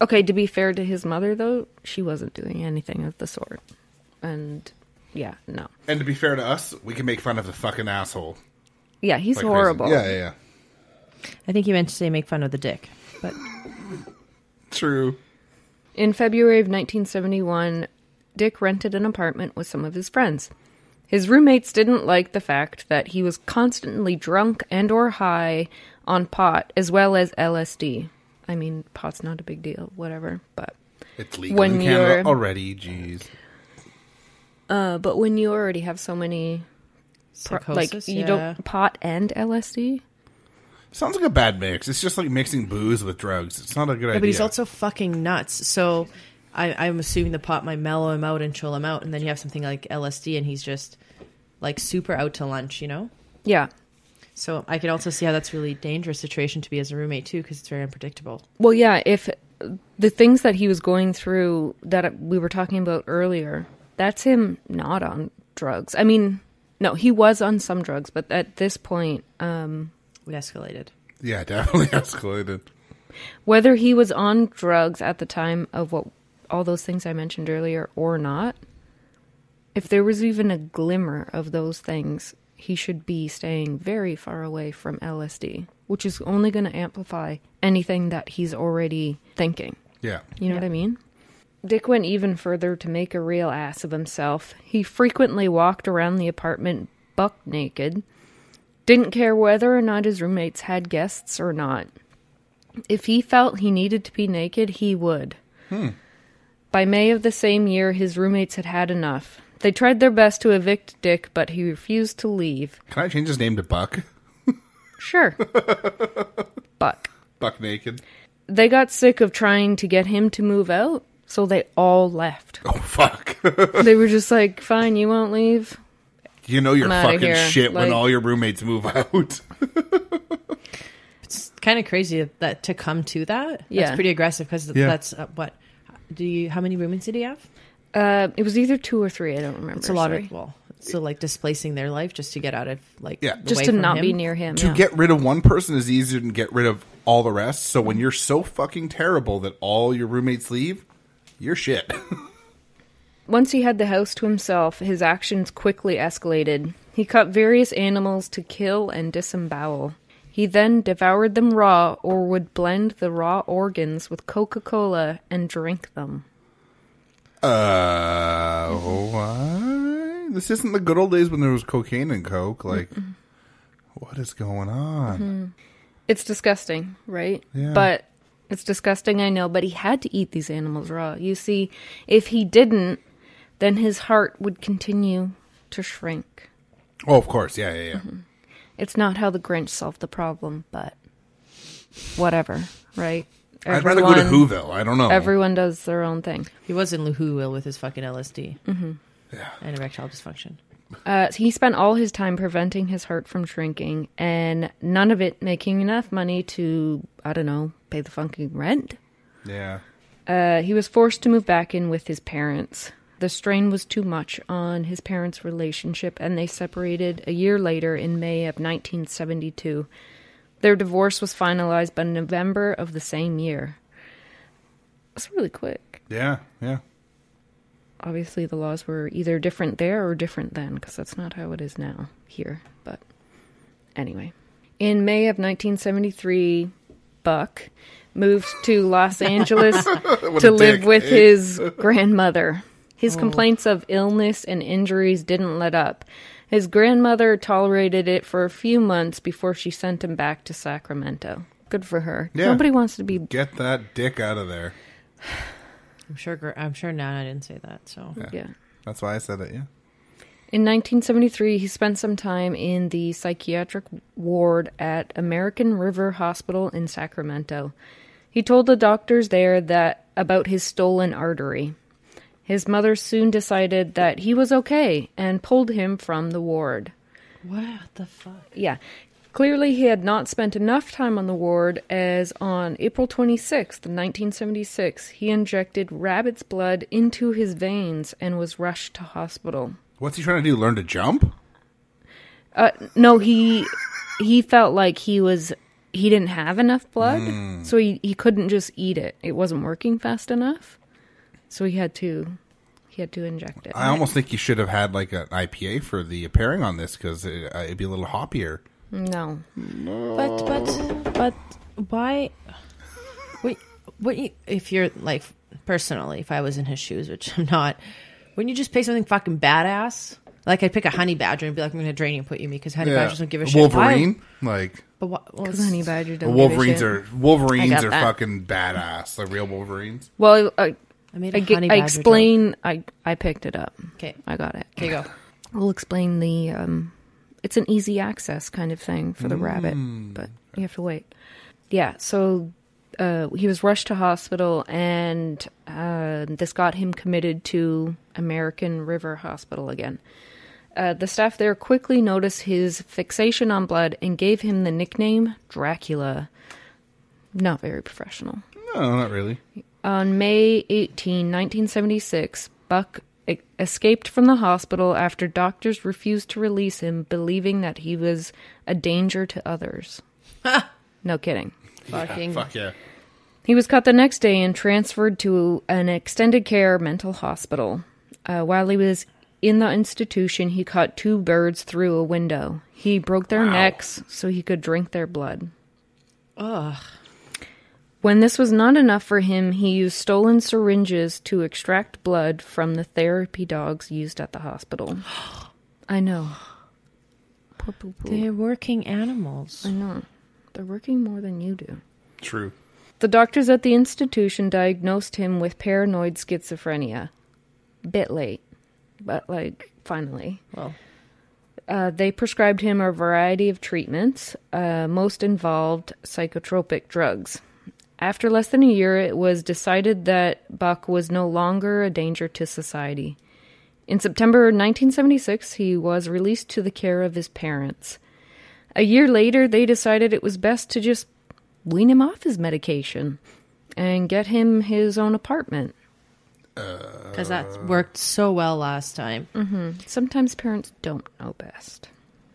Okay, to be fair to his mother, though, she wasn't doing anything of the sort. And, yeah, no. And to be fair to us, we can make fun of the fucking asshole. Yeah, he's like horrible. crazy. Yeah. I think he meant to say make fun of the dick, but True. In February of 1971, Dick rented an apartment with some of his friends. His roommates didn't like the fact that he was constantly drunk and or high on pot, as well as LSD. I mean, pot's not a big deal, whatever, but... It's legal When in Canada you're- already. Jeez. But when you already have so many... psychosis. you don't... Pot and LSD? Sounds like a bad mix. It's just like mixing booze with drugs. It's not a good idea. But he's also fucking nuts. So I'm assuming the pot might mellow him out and chill him out, and then you have something like LSD, and he's just like super out to lunch, you know? Yeah. So I could also see how that's a really dangerous situation to be as a roommate too, because it's very unpredictable. Well, yeah, if the things that he was going through that we were talking about earlier, that's him not on drugs. I mean, no, he was on some drugs, but at this point, It escalated. Yeah, definitely escalated. whether he was on drugs at the time of what all those things I mentioned earlier or not, if there was even a glimmer of those things, he should be staying very far away from LSD, which is only going to amplify anything that he's already thinking. Yeah. You know what I mean? Dick went even further to make a real ass of himself. He frequently walked around the apartment buck naked, didn't care whether or not his roommates had guests or not. If he felt he needed to be naked, he would. By May of the same year, his roommates had had enough. They tried their best to evict Dick, but he refused to leave. Can I change his name to Buck? Sure. Buck. Buck Naked. They got sick of trying to get him to move out, so they all left. Oh, fuck. They were just like, fine, you won't leave. You know you're I'm outta fucking here. shit when Like- all your roommates move out. It's kind of crazy that to come to that. Yeah. That's pretty aggressive because Yeah. that's what. How many roommates did he have? It was either 2 or 3, I don't remember. It's a lot sorry. of, well, so like displacing their life just to get out of like, Yeah. Just away to from not him. be near him. To yeah. get rid of one person is easier than get rid of all the rest. So when you're so fucking terrible that all your roommates leave, you're shit. Once he had the house to himself, his actions quickly escalated. He cut various animals to kill and disembowel. He then devoured them raw or would blend the raw organs with Coca-Cola and drink them. What? This isn't the good old days when there was cocaine and coke. Like, what is going on? It's disgusting, right? Yeah. But it's disgusting, I know, but he had to eat these animals raw. You see, if he didn't, then his heart would continue to shrink. Oh, of course. Yeah. It's not how the Grinch solved the problem, but whatever, right? I'd rather go to Whoville. I don't know. Everyone does their own thing. He was in Whoville with his fucking LSD. Yeah. And erectile dysfunction. He spent all his time preventing his heart from shrinking, and none of it making enough money to, I don't know, pay the fucking rent. Yeah. He was forced to move back in with his parents. The strain was too much on his parents' relationship, and they separated a year later in May of 1972. Their divorce was finalized by November of the same year. That's really quick. Yeah. Obviously, the laws were either different there or different then, because that's not how it is now here. But anyway. In May of 1973, Buck moved to Los Angeles to live with his grandmother. His complaints of illness and injuries didn't let up. His grandmother tolerated it for a few months before she sent him back to Sacramento. Good for her. Yeah. Nobody wants to be... Get that dick out of there. I'm sure Nana didn't say that, so. Yeah. That's why I said it, yeah. In 1973, he spent some time in the psychiatric ward at American River Hospital in Sacramento. He told the doctors there that about his stolen artery. His mother soon decided that he was okay and pulled him from the ward. What the fuck? Yeah. Clearly, he had not spent enough time on the ward, as on April 26th, 1976, he injected rabbit's blood into his veins and was rushed to hospital. What's he trying to do? Learn to jump? No, he felt like he didn't have enough blood, so he couldn't just eat it. It wasn't working fast enough. So he had to inject it. I almost think you should have had like an IPA for the pairing on this, because it'd be a little hoppier. No. But why? If you're like, personally, if I was in his shoes, which I'm not, wouldn't you just pick something fucking badass? Like I'd pick a honey badger and be like, I'm going to drain you and put you me, because honey badgers don't give a shit. Wolverine, like. But what? Well, Because honey badger don't Wolverines give a shit. Wolverines I got are that. fucking badass. Like real Wolverines. Well, I made a honey I badger explain. I picked it up. Okay. I got it. Okay, go. We'll explain the. It's an easy access kind of thing for the rabbit, but you have to wait. Yeah. So he was rushed to hospital, and this got him committed to American River Hospital again. The staff there quickly noticed his fixation on blood and gave him the nickname Dracula. Not very professional. No, not really. On May 18, 1976, Buck escaped from the hospital after doctors refused to release him, believing that he was a danger to others. No kidding. Fucking. Fuck yeah. He was caught the next day and transferred to an extended care mental hospital. While he was in the institution, he caught 2 birds through a window. He broke their necks so he could drink their blood. Ugh. When this was not enough for him, he used stolen syringes to extract blood from the therapy dogs used at the hospital. I know. Poor poo-poo. They're working animals. I know. They're working more than you do. True. The doctors at the institution diagnosed him with paranoid schizophrenia. Bit late, but finally. Well, They prescribed him a variety of treatments. Most involved psychotropic drugs. After less than a year, it was decided that Buck was no longer a danger to society. In September 1976, he was released to the care of his parents. A year later, they decided it was best to just wean him off his medication and get him his own apartment. because that worked so well last time. Mm-hmm. Sometimes parents don't know best.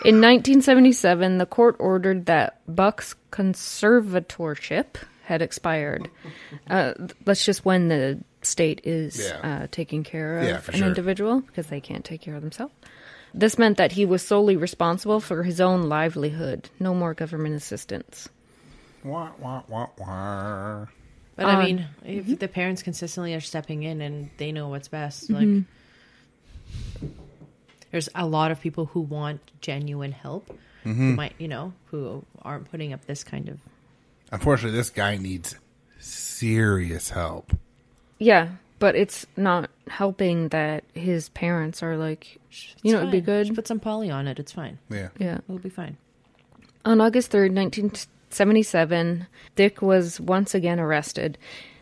In 1977, the court ordered that Buck's conservatorship had expired. That's just when the state is taking care of an individual, because they can't take care of themselves. This meant that he was solely responsible for his own livelihood. No more government assistance. Wah, wah, wah, wah. But I mean, if the parents consistently are stepping in and they know what's best, like there's a lot of people who want genuine help, who might, who aren't putting up this kind of. Unfortunately, this guy needs serious help. Yeah, but it's not helping that his parents are like, it'd be good. Just put some poly on it. It's fine. Yeah. It'll be fine. On August 3rd, 1977, Dick was once again arrested.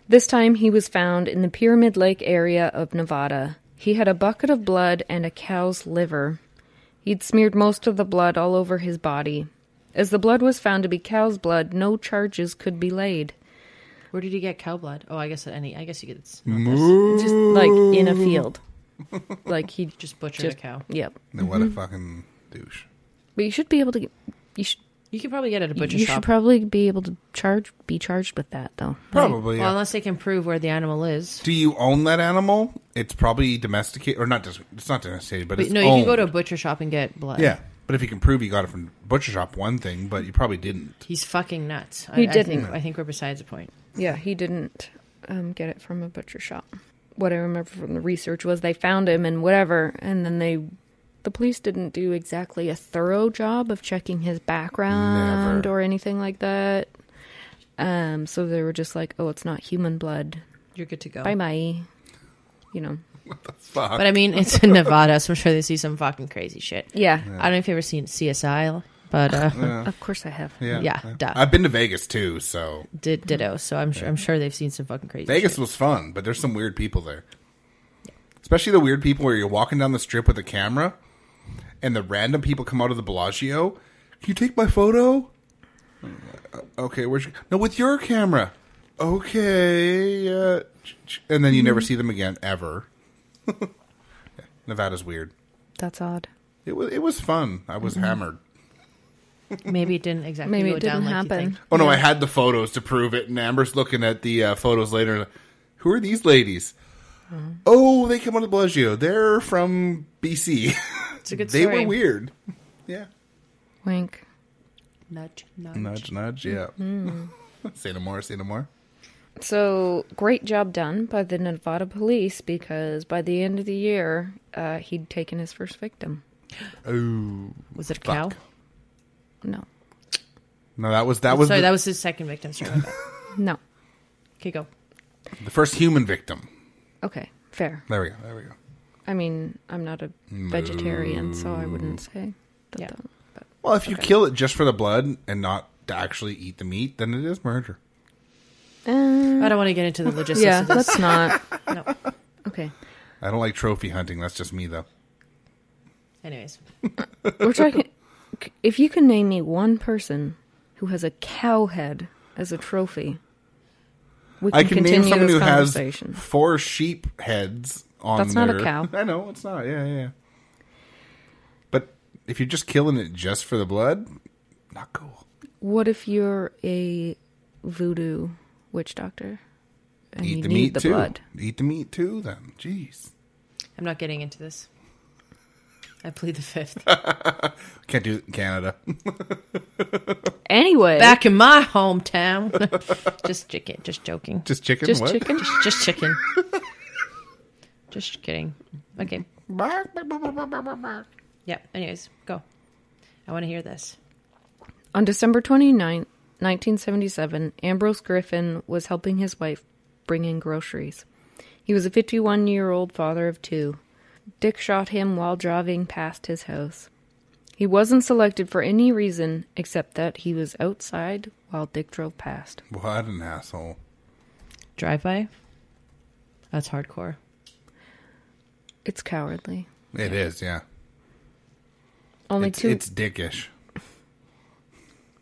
This time he was found in the Pyramid Lake area of Nevada. He had a bucket of blood and a cow's liver. He'd smeared most of the blood all over his body. As the blood was found to be cow's blood, no charges could be laid. Where did he get cow blood? Oh, I guess you could. Just like in a field. Like he just butchered a cow. Yep. What a fucking douche. But you should be able to You could probably get it at a butcher You shop. should probably be able to be charged with that, though. Probably, yeah. Well, unless they can prove where the animal is. Do you own that animal? It's probably domesticated, or not? It's not domesticated, but it's No, owned. you can go to a butcher shop and get blood. Yeah, but if you can prove you got it from butcher shop, one thing, but you probably didn't. He's fucking nuts. He didn't. I think we're besides the point. Yeah, he didn't get it from a butcher shop. What I remember from the research was they found him and whatever, and then the police didn't do exactly a thorough job of checking his background or anything like that. So they were just like, oh, it's not human blood. You're good to go. Bye-bye. What the fuck? But I mean, it's in Nevada, so I'm sure they see some fucking crazy shit. Yeah. I don't know if you've ever seen CSI, but Of course I have. yeah, duh. I've been to Vegas too, so Ditto. So I'm sure they've seen some fucking crazy Vegas shit. was fun, but there's some weird people there. Especially the weird people where you're walking down the strip with a camera, and the random people come out of the Bellagio. Can you take my photo? Okay, where's your... No, with your camera. Okay. And then you never see them again, ever. Yeah, Nevada's weird. That's odd. It was fun. I was hammered. Maybe it didn't exactly Maybe go it down didn't like you happen. think. Oh, no, I had the photos to prove it, and Amber's looking at the photos later. Who are these ladies? Oh, they come out of Bellagio. They're from BC. It's a good They story. were weird. Yeah. Wink. Nudge. Nudge, nudge, yeah. Say no more. So, great job done by the Nevada police because by the end of the year, he'd taken his first victim. Oh. Was it a cow? No. No, that was Sorry, the, that was his second victim. Sorry about that. No. Okay, go. the first human victim. Okay, fair. There we go. I mean, I'm not a vegetarian, so I wouldn't say that. Yeah. But Well, if you kill it just for the blood and not to actually eat the meat, then it is murder. I don't want to get into the logistics yeah, of this. let's not. No. Okay. I don't like trophy hunting. That's just me, though. Anyways. We're talking... If you can name me one person who has a cow head as a trophy, we can I can continue name someone this who has conversation. 4 sheep heads on That's their... not a cow. I know, it's not. Yeah. But if you're just killing it just for the blood, not cool. What if you're a voodoo witch doctor and Eat you the need meat, the too. blood? Eat the meat, too, then. Jeez. I'm not getting into this. I plead the fifth. Can't do it in Canada. Anyway. Back in my hometown. Just joking. Just chicken? Just What? chicken? Just chicken. Just kidding. Okay. Yeah. Anyways, go. I want to hear this. On December 29th, 1977, Ambrose Griffin was helping his wife bring in groceries. He was a 51-year-old father of 2. Dick shot him while driving past his house. He wasn't selected for any reason except that he was outside while Dick drove past. What an asshole. Drive-by? That's hardcore. It's cowardly. It is, yeah. Only It's dickish.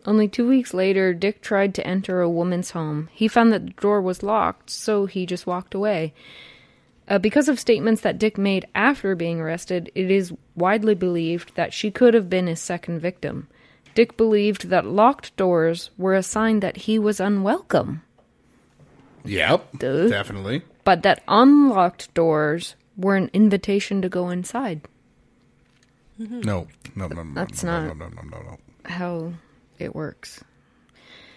Only 2 weeks later, Dick tried to enter a woman's home. He found that the door was locked, so he just walked away. Because of statements that Dick made after being arrested, it is widely believed that she could have been his second victim. Dick believed that locked doors were a sign that he was unwelcome. Yep, Duh. definitely. But that unlocked doors were an invitation to go inside. No. That's no, not- no. How it works.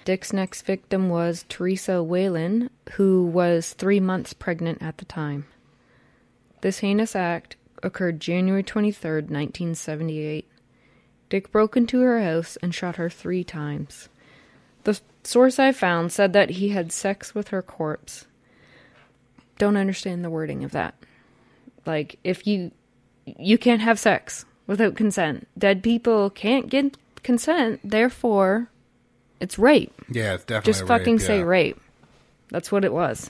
Dick's next victim was Teresa Whalen, who was 3 months pregnant at the time. This heinous act occurred January 23rd, 1978. Dick broke into her house and shot her 3 times. The source I found said that he had sex with her corpse. Don't understand the wording of that. Like, if you can't have sex without consent. Dead people can't get consent, therefore, it's rape. Yeah, it's definitely just fucking rape, say yeah. rape. That's what it was.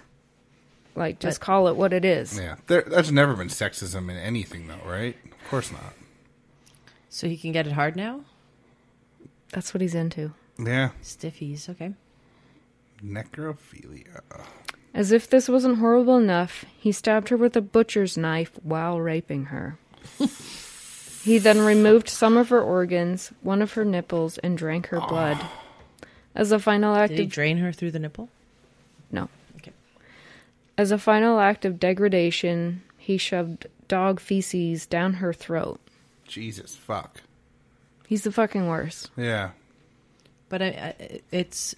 Like, just call it what it is. Yeah, there's never been sexism in anything, though, right? Of course not. So he can get it hard now? That's what he's into. Yeah. Stiffies, okay. Necrophilia. As if this wasn't horrible enough, he stabbed her with a butcher's knife while raping her. He then removed some of her organs, one of her nipples, and drank her blood. As a final act Did he drain her through the nipple? No. Okay. As a final act of degradation, he shoved dog feces down her throat. Jesus, fuck. He's the fucking worst. Yeah. But it's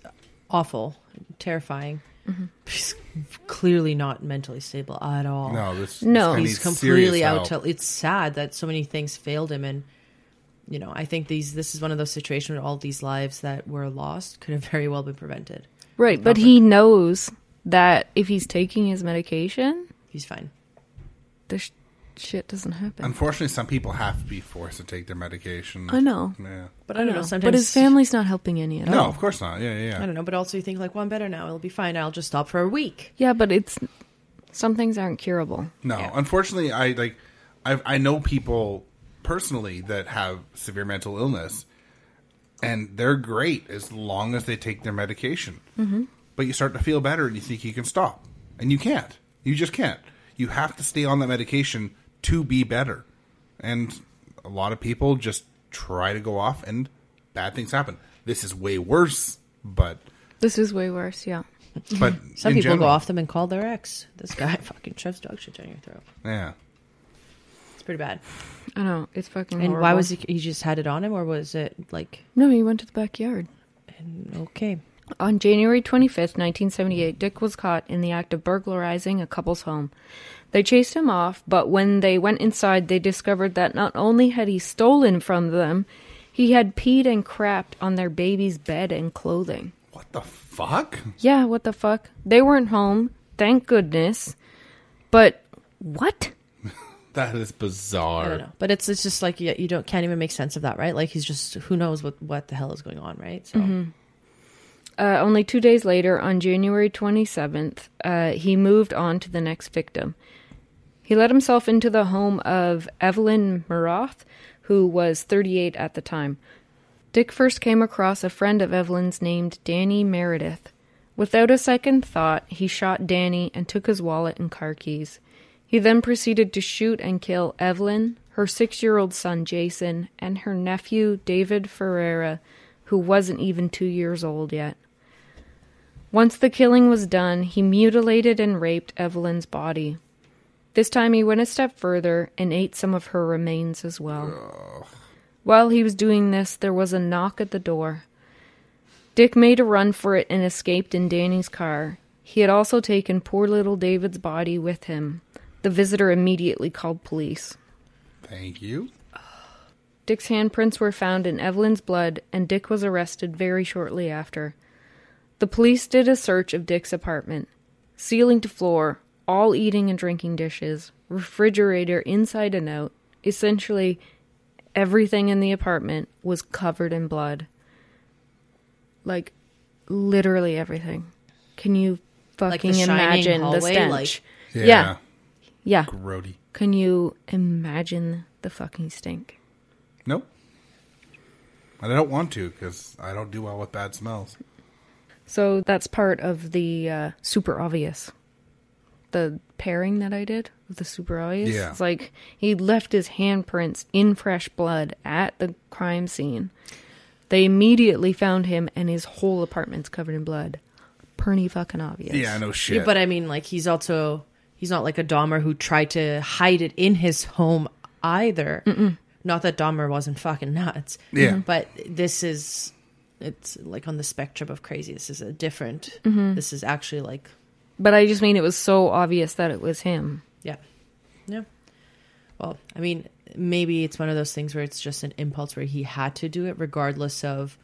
awful, terrifying. Mm-hmm. He's clearly not mentally stable at all. No, this No. guy He's needs completely serious out. help. It's sad that so many things failed him, and you know, I think this is one of those situations where all these lives that were lost could have very well been prevented. Right, but he knows that if he's taking his medication, He's fine. this shit doesn't happen. Unfortunately, some people have to be forced to take their medication. I know. Yeah. But I don't know. Sometimes, But his family's not helping any at all. No, of course not. Yeah, I yeah. don't know. But also, you think like, well, I'm better now. It'll be fine. I'll just stop for a week. Yeah, but some things aren't curable. No, Yeah. unfortunately, I know people personally that have severe mental illness, and they're great as long as they take their medication. Mm-hmm. But you start to feel better, and you think you can stop, and you can't. You just can't. You have to stay on that medication to be better. And a lot of people just try to go off, and bad things happen. This is way worse, but This is way worse, yeah. but Some in people general, go off them and call their ex. This guy fucking shoves dog shit down your throat. Yeah. It's pretty bad. I know, it's fucking And horrible. why was he just had it on him, or was it like No, he went to the backyard. okay? On January 25th, 1978, Dick was caught in the act of burglarizing a couple's home. They chased him off, but when they went inside, they discovered that not only had he stolen from them, he had peed and crapped on their baby's bed and clothing. What the fuck? Yeah, what the fuck? They weren't home, thank goodness. But what? That is bizarre. I don't know, but it's just like you can't even make sense of that, right? Like he's just who knows what the hell is going on, right? So Only 2 days later, on January 27th, he moved on to the next victim. He let himself into the home of Evelyn Maamodt, who was 38 at the time. Dick first came across a friend of Evelyn's named Danny Meredith. Without a second thought, he shot Danny and took his wallet and car keys. He then proceeded to shoot and kill Evelyn, her 6-year-old son Jason, and her nephew David Ferreira, who wasn't even 2 years old yet. Once the killing was done, he mutilated and raped Evelyn's body. This time he went a step further and ate some of her remains as well. While he was doing this, there was a knock at the door. Dick made a run for it and escaped in Danny's car. He had also taken poor little David's body with him. The visitor immediately called police. Thank you. Dick's handprints were found in Evelyn's blood, and Dick was arrested very shortly after. The police did a search of Dick's apartment. Ceiling to floor, all eating and drinking dishes, refrigerator inside and out, essentially everything in the apartment was covered in blood. Like, literally everything. Can you Like the fucking Shining imagine the hallway, stench? like- Yeah. Yeah. Grody. Can you imagine the fucking stink? Nope. And I don't want to because I don't do well with bad smells. So that's part of the super obvious. The pairing that I did with the super obvious. Yeah. It's like he left his handprints in fresh blood at the crime scene. They immediately found him and his whole apartment's covered in blood. Pretty fucking obvious. Yeah, no shit. Yeah, but I mean, like he's not like a Dahmer who tried to hide it in his home either. Not that Dahmer wasn't fucking nuts. Yeah. But this is it's like on the spectrum of crazy. This is a different. This is actually like. But I just mean it was so obvious that it was him. Yeah. Yeah. Well, I mean, maybe it's one of those things where it's just an impulse where he had to do it regardless of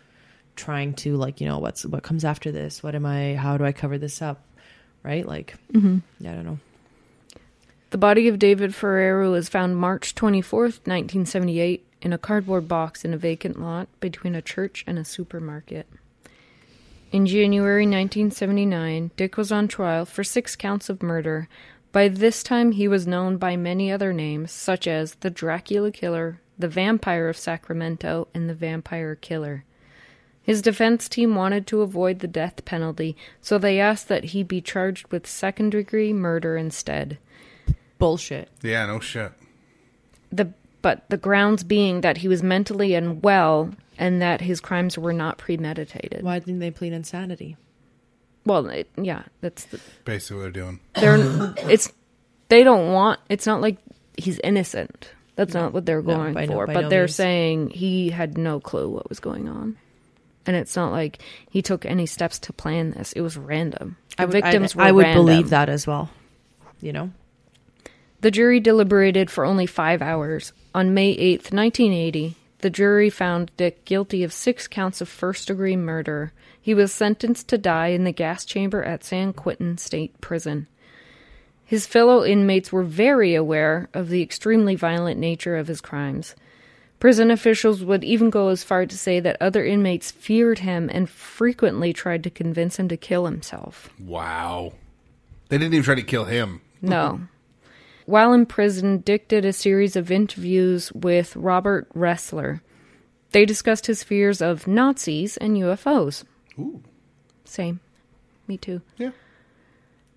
trying to, like, you know, what comes after this? How do I cover this up? Right? Like, I don't know. The body of David Ferrero was found March 24th, 1978, in a cardboard box in a vacant lot between a church and a supermarket. In January 1979, Dick was on trial for 6 counts of murder. By this time, he was known by many other names, such as the Dracula Killer, the Vampire of Sacramento, and the Vampire Killer. His defense team wanted to avoid the death penalty, so they asked that he be charged with second-degree murder instead. Bullshit. Yeah, no shit. But the grounds being that he was mentally unwell and that his crimes were not premeditated. Why didn't they plead insanity? Well, that's basically what they're doing. It's not like he's innocent. That's not what they're going for. But they're saying he had no clue what was going on. And it's not like he took any steps to plan this. It was random. The victims were random. I would believe that as well. You know? The jury deliberated for only 5 hours. On May 8th, 1980, the jury found Dick guilty of 6 counts of first-degree murder. He was sentenced to die in the gas chamber at San Quentin State Prison. His fellow inmates were very aware of the extremely violent nature of his crimes. Prison officials would even go as far to say that other inmates feared him and frequently tried to convince him to kill himself. Wow. They didn't even try to kill him. No. While in prison, Dick did a series of interviews with Robert Ressler. They discussed his fears of Nazis and UFOs. Ooh. Same. Me too. Yeah.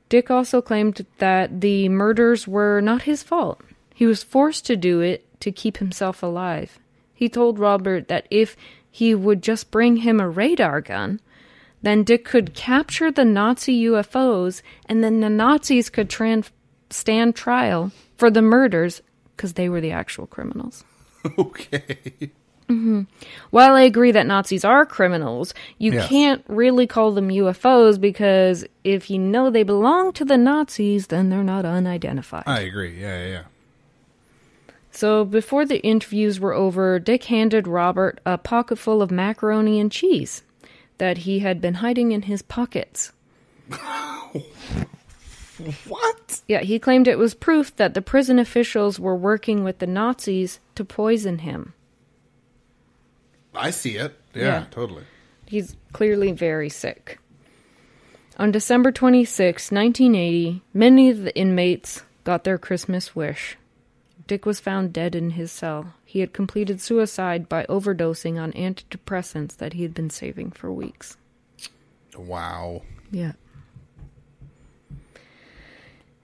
Dick also claimed that the murders were not his fault. He was forced to do it to keep himself alive. He told Robert that if he would just bring him a radar gun, then Dick could capture the Nazi UFOs, and then the Nazis could stand trial for the murders because they were the actual criminals. Okay. Mm-hmm. While I agree that Nazis are criminals, you can't really call them UFOs because if you know they belong to the Nazis, then they're not unidentified. I agree. Yeah. So before the interviews were over, Dick handed Robert a pocket full of macaroni and cheese that he had been hiding in his pockets. What? Yeah, he claimed it was proof that the prison officials were working with the Nazis to poison him. I see it. Yeah, totally. He's clearly very sick. On December 26, 1980, many of the inmates got their Christmas wish. Dick was found dead in his cell. He had completed suicide by overdosing on antidepressants that he had been saving for weeks. Wow. Yeah.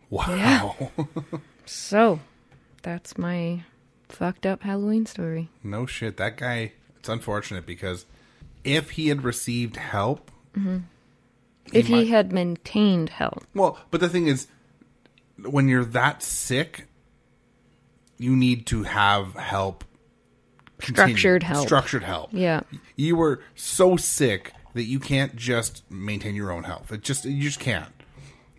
Wow. Yeah. So, that's my fucked up Halloween story. No shit. That guy, it's unfortunate because if he had received help... Mm-hmm. If he had maintained help. Well, but the thing is, when you're that sick, you need to have help. Structured help. Structured help. Yeah. You were so sick that you can't just maintain your own health. You just can't.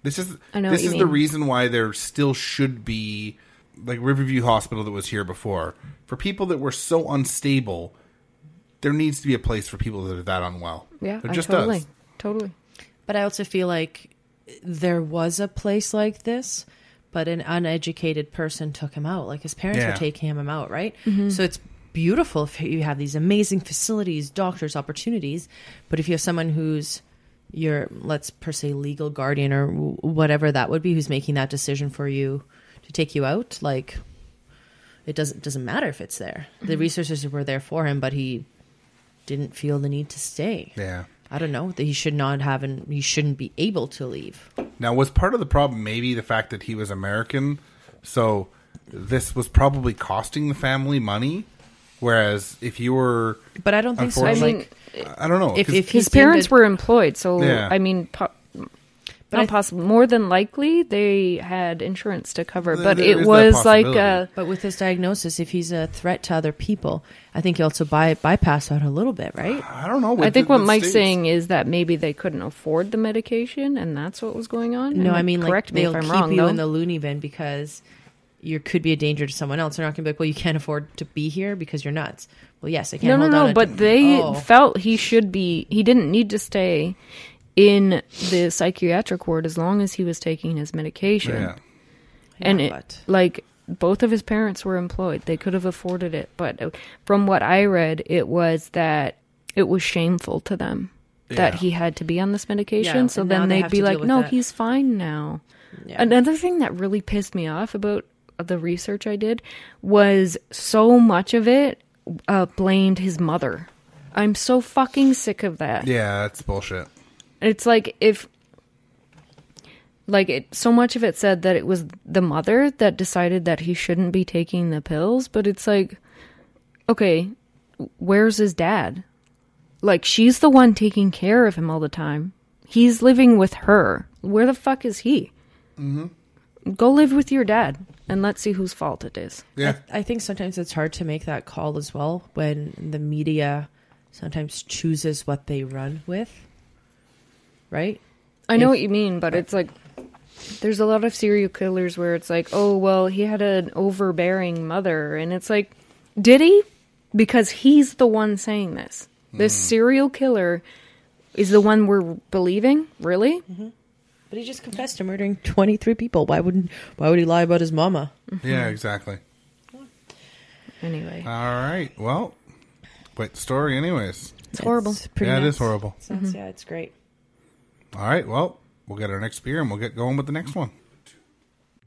This is the reason why there still should be, like Riverview Hospital that was here before. For people that were so unstable, there needs to be a place for people that are that unwell. Yeah, there just does. Totally. But I also feel like there was a place like this, but an uneducated person took him out. Like his parents were taking him out, right? Mm-hmm. So it's beautiful if you have these amazing facilities, doctors, opportunities. But if you have someone who's your, let's per se, legal guardian or whatever that would be, who's making that decision for you to take you out, like it doesn't matter if it's there. Mm-hmm. The resources were there for him, but he didn't feel the need to stay. Yeah. I don't know, that he should not have, and he shouldn't be able to leave. Now, was part of the problem maybe the fact that he was American? So this was probably costing the family money? Whereas if you were... But I don't think so. I mean, I don't know. If his parents were employed, so, yeah. I mean... Not possible. More than likely, they had insurance to cover, but There it is was that like possibility. But with his diagnosis, if he's a threat to other people, I think you also bypass that a little bit, right? I don't know. I think what Mike's saying is that maybe they couldn't afford the medication, and that's what was going on. No, And I mean, like, correct me they'll if I'm keep wrong. you though. in the loony bin because you could be a danger to someone else. They're not going to be like, well, you can't afford to be here because you're nuts. Well, yes, I can't hold on. But they felt he should be. He didn't need to stay in the psychiatric ward as long as he was taking his medication. Yeah. And like both of his parents were employed. They could have afforded it. But from what I read, it was that it was shameful to them that he had to be on this medication. Yeah, so and now then they they'd have be to like, deal with no, that. he's fine now. Yeah. Another thing that really pissed me off about the research I did was so much of it blamed his mother. I'm so fucking sick of that. Yeah, that's bullshit. It's like so much of it said that it was the mother that decided that he shouldn't be taking the pills, but it's like, okay, where's his dad? Like, she's the one taking care of him all the time. He's living with her. Where the fuck is he? Mm-hmm. Go live with your dad, and let's see whose fault it is. Yeah. I think sometimes it's hard to make that call as well when the media sometimes chooses what they run with. Right? I know what you mean, but it's like there's a lot of serial killers where it's like, oh, well, he had an overbearing mother. And it's like, did he? Because he's the one saying this. This serial killer is the one we're believing? Really? Mm-hmm. But he just confessed to murdering 23 people. Why would he lie about his mama? Yeah, exactly. Anyway. All right. Well, quite the story anyways. It's horrible. Yeah, it is horrible. Yeah, it's great. All right, well, we'll get our next beer and we'll get going with the next one.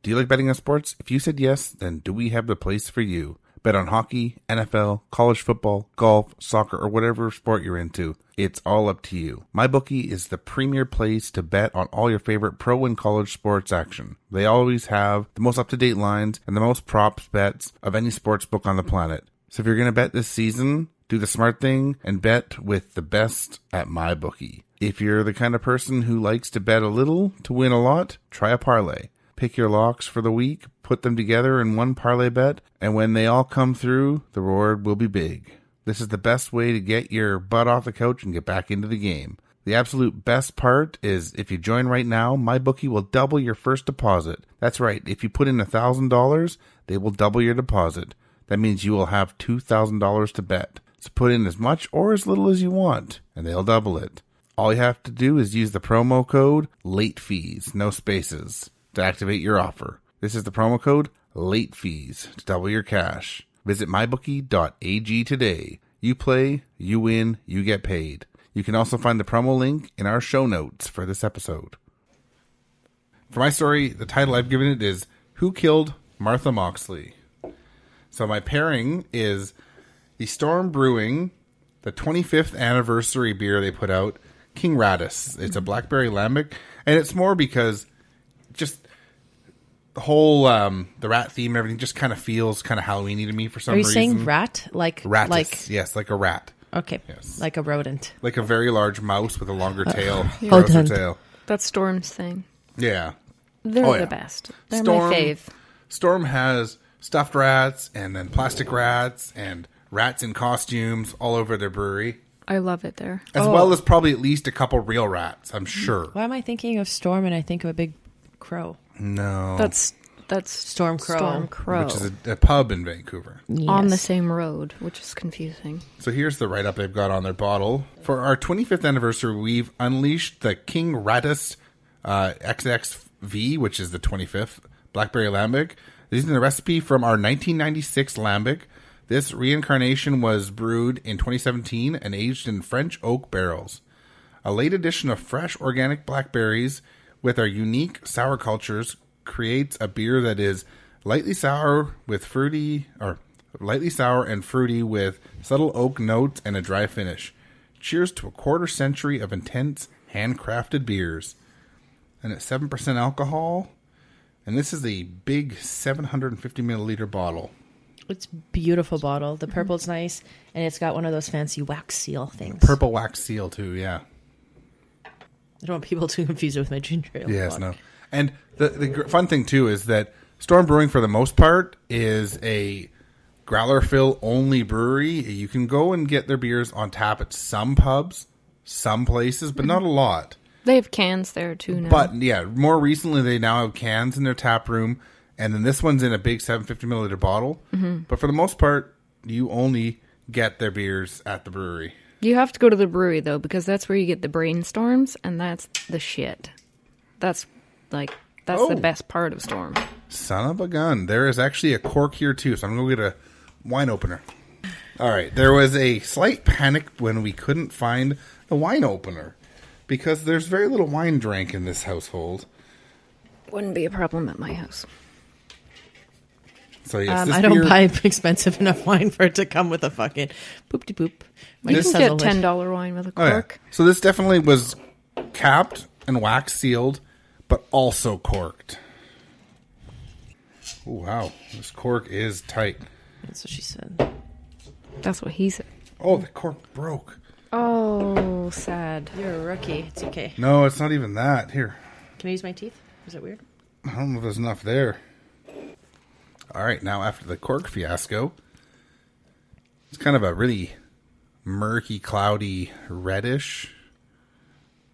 Do you like betting on sports? If you said yes, then do we have the place for you? Bet on hockey, NFL, college football, golf, soccer, or whatever sport you're into. It's all up to you. MyBookie is the premier place to bet on all your favorite pro and college sports action. They always have the most up-to-date lines and the most props bets of any sports book on the planet. So if you're going to bet this season, do the smart thing and bet with the best at MyBookie. If you're the kind of person who likes to bet a little to win a lot, try a parlay. Pick your locks for the week, put them together in one parlay bet, and when they all come through, the reward will be big. This is the best way to get your butt off the couch and get back into the game. The absolute best part is if you join right now, MyBookie will double your first deposit. That's right, if you put in $1,000, they will double your deposit. That means you will have $2,000 to bet. So put in as much or as little as you want, and they'll double it. All you have to do is use the promo code LATEFEES, no spaces, to activate your offer. This is the promo code LATEFEES to double your cash. Visit mybookie.ag today. You play, you win, you get paid. You can also find the promo link in our show notes for this episode. For my story, the title I've given it is Who Killed Martha Moxley? So my pairing is the Storm Brewing, the 25th anniversary beer they put out, King Radis. It's a blackberry lambic, and it's more because just the whole the rat theme and everything just kind of feels kind of Halloween-y to me for some reason. Are you saying rat? Ratus, like yes, like a rat. Okay. Yes. Like a rodent. Like a very large mouse with a longer tail, Hold grosser on. tail. That's Storm's thing. Yeah. They're yeah. the best. They're Storm, my fave. Storm has stuffed rats and then plastic rats and rats in costumes all over their brewery. I love it there. As well as probably at least a couple real rats, I'm sure. Why am I thinking of Storm and I think of a big crow? No. That's Storm Crow. Storm Crow. Which is a pub in Vancouver. On the Yes. same road, which is confusing. So here's the write-up they've got on their bottle. For our 25th anniversary, we've unleashed the King Radis XXV, which is the 25th Blackberry Lambic. This is the recipe from our 1996 Lambic. This reincarnation was brewed in 2017 and aged in French oak barrels. A late addition of fresh organic blackberries with our unique sour cultures creates a beer that is lightly sour and fruity with subtle oak notes and a dry finish. Cheers to a quarter century of intense handcrafted beers. And it's 7% alcohol. And this is a big 750 milliliter bottle. It's beautiful bottle. The purple's nice, and it's got one of those fancy wax seal things. Purple wax seal too, yeah. I don't want people to confuse it with my ginger ale. Yes, no. And the fun thing, too, is that Storm Brewing, for the most part, is a growler fill only brewery. You can go and get their beers on tap at some pubs, some places, but not a lot. They have cans there too now. But yeah, more recently they now have cans in their tap room, and then this one's in a big 750 milliliter bottle. But for the most part, you only get their beers at the brewery. You have to go to the brewery though, because that's where you get the brainstorms, and that's the shit. That's the best part of Storm. Son of a gun. There is actually a cork here too, so I'm going to go get a wine opener. All right, there was a slight panic when we couldn't find the wine opener, because there's very little wine drank in this household. Wouldn't be a problem at my house. So yes, I don't buy expensive enough wine for it to come with a fucking poop-de-poop. You can get $10 wine with a cork. Yeah. So this definitely was capped and wax sealed, but also corked. Oh, wow. This cork is tight. That's what she said. That's what he said. Oh, the cork broke. Oh, sad. You're a rookie. It's okay. No, it's not even that. Here. Can I use my teeth? Is that weird? I don't know if there's enough there. All right, now after the cork fiasco, it's kind of a really murky, cloudy, reddish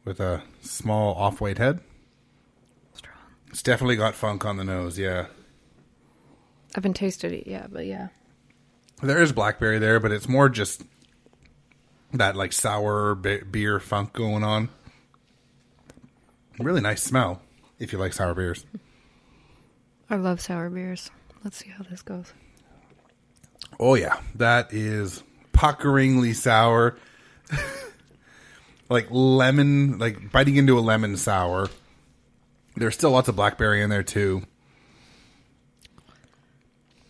with a small off-white head. Strong. It's definitely got funk on the nose, yeah. I haven't tasted it yet, but yeah. There is blackberry there, but it's more just that like sour beer funk going on. Really nice smell if you like sour beers. I love sour beers. Let's see how this goes. Oh yeah, that is puckeringly sour. Like lemon, like biting into a lemon sour. There's still lots of blackberry in there too.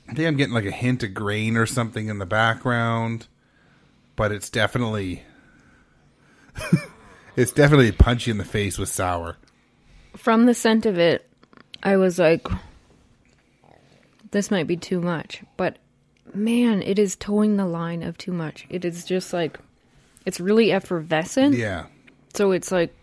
I think I'm getting like a hint of grain or something in the background, but it's definitely it's definitely punchy in the face with sour. From the scent of it, I was like, this might be too much, but man, it is towing the line of too much. It is just like, it's really effervescent. Yeah. So it's like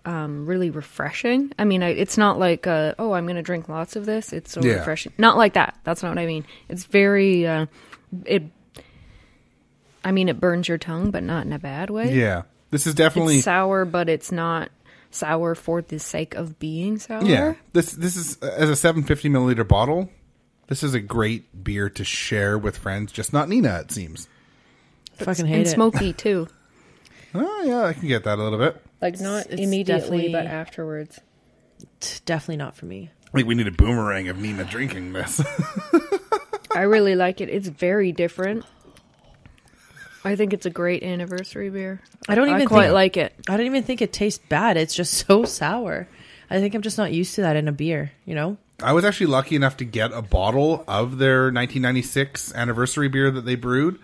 really refreshing. I mean, it's not like, I'm going to drink lots of this. It's so refreshing. Not like that. That's not what I mean. It's very, it burns your tongue, but not in a bad way. Yeah. This is definitely it's sour, but it's not sour for the sake of being sour. Yeah. This is, as a 750 milliliter bottle, this is a great beer to share with friends. Just not Nina, it seems. Fucking hate and it. Smoky, too. Oh, yeah, I can get that a little bit. Like, not It's immediately, but afterwards. It's definitely not for me. Like, we need a boomerang of Nina drinking this. I really like it. It's very different. I think it's a great anniversary beer. I quite like it. I don't even think it tastes bad. It's just so sour. I think I'm just not used to that in a beer, you know? I was actually lucky enough to get a bottle of their 1996 anniversary beer that they brewed.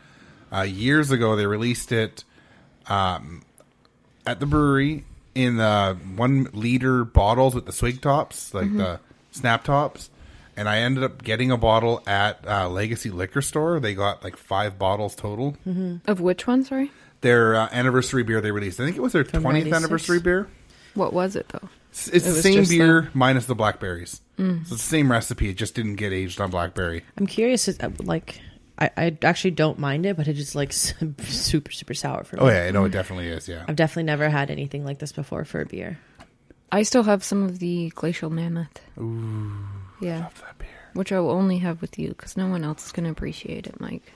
Years ago, they released it at the brewery in the 1 liter bottles with the swig tops, like the snap tops. And I ended up getting a bottle at Legacy Liquor Store. They got like 5 bottles total. Of which one, sorry? Their anniversary beer they released. I think it was their 20th 96? anniversary beer. What was it, though? It's the same beer minus the blackberries. So it's the same recipe. It just didn't get aged on blackberry. I'm curious, like, I actually don't mind it, but it's just like super, super sour for me. Oh, yeah. I know it definitely is, yeah. I've definitely never had anything like this before for a beer. I still have some of the Glacial Mammoth. Ooh. Yeah. Love that beer. Which I will only have with you, because no one else is going to appreciate it, Mike.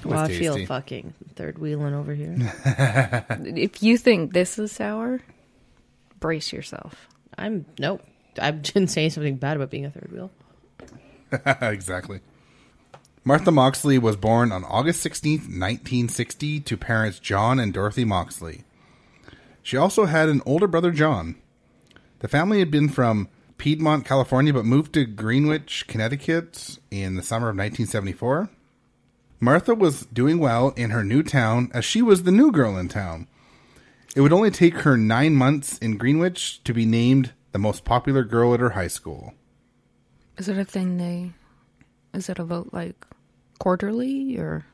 Well, I tasty. feel fucking third wheeling over here. If you think this is sour, brace yourself. Nope. I didn't say something bad about being a third wheel. Exactly. Martha Moxley was born on August 16th, 1960, to parents John and Dorothy Moxley. She also had an older brother, John. The family had been from Piedmont, California, but moved to Greenwich, Connecticut in the summer of 1974. Martha was doing well in her new town, as she was the new girl in town. It would only take her 9 months in Greenwich to be named the most popular girl at her high school. Is it a thing is it a vote like quarterly or?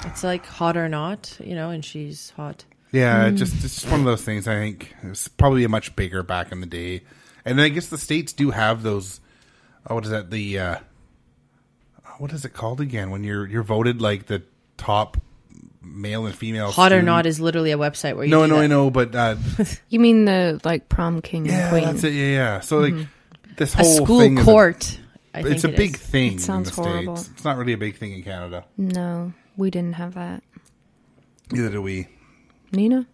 It's like hot or not, you know, and she's hot. Yeah, it's just one of those things. I think it was probably much bigger back in the day. And then I guess the states do have those. Oh, what is that? The what is it called again? When you're voted like the top male and female. Hot student. or Not is literally a website where you. No, do that. I know, but You mean the like prom king and queen? that's it. Yeah. So like this A whole school thing court. it's a big thing. It sounds in the horrible. States. It's not really a big thing in Canada. No, we didn't have that. Neither do we. Nina?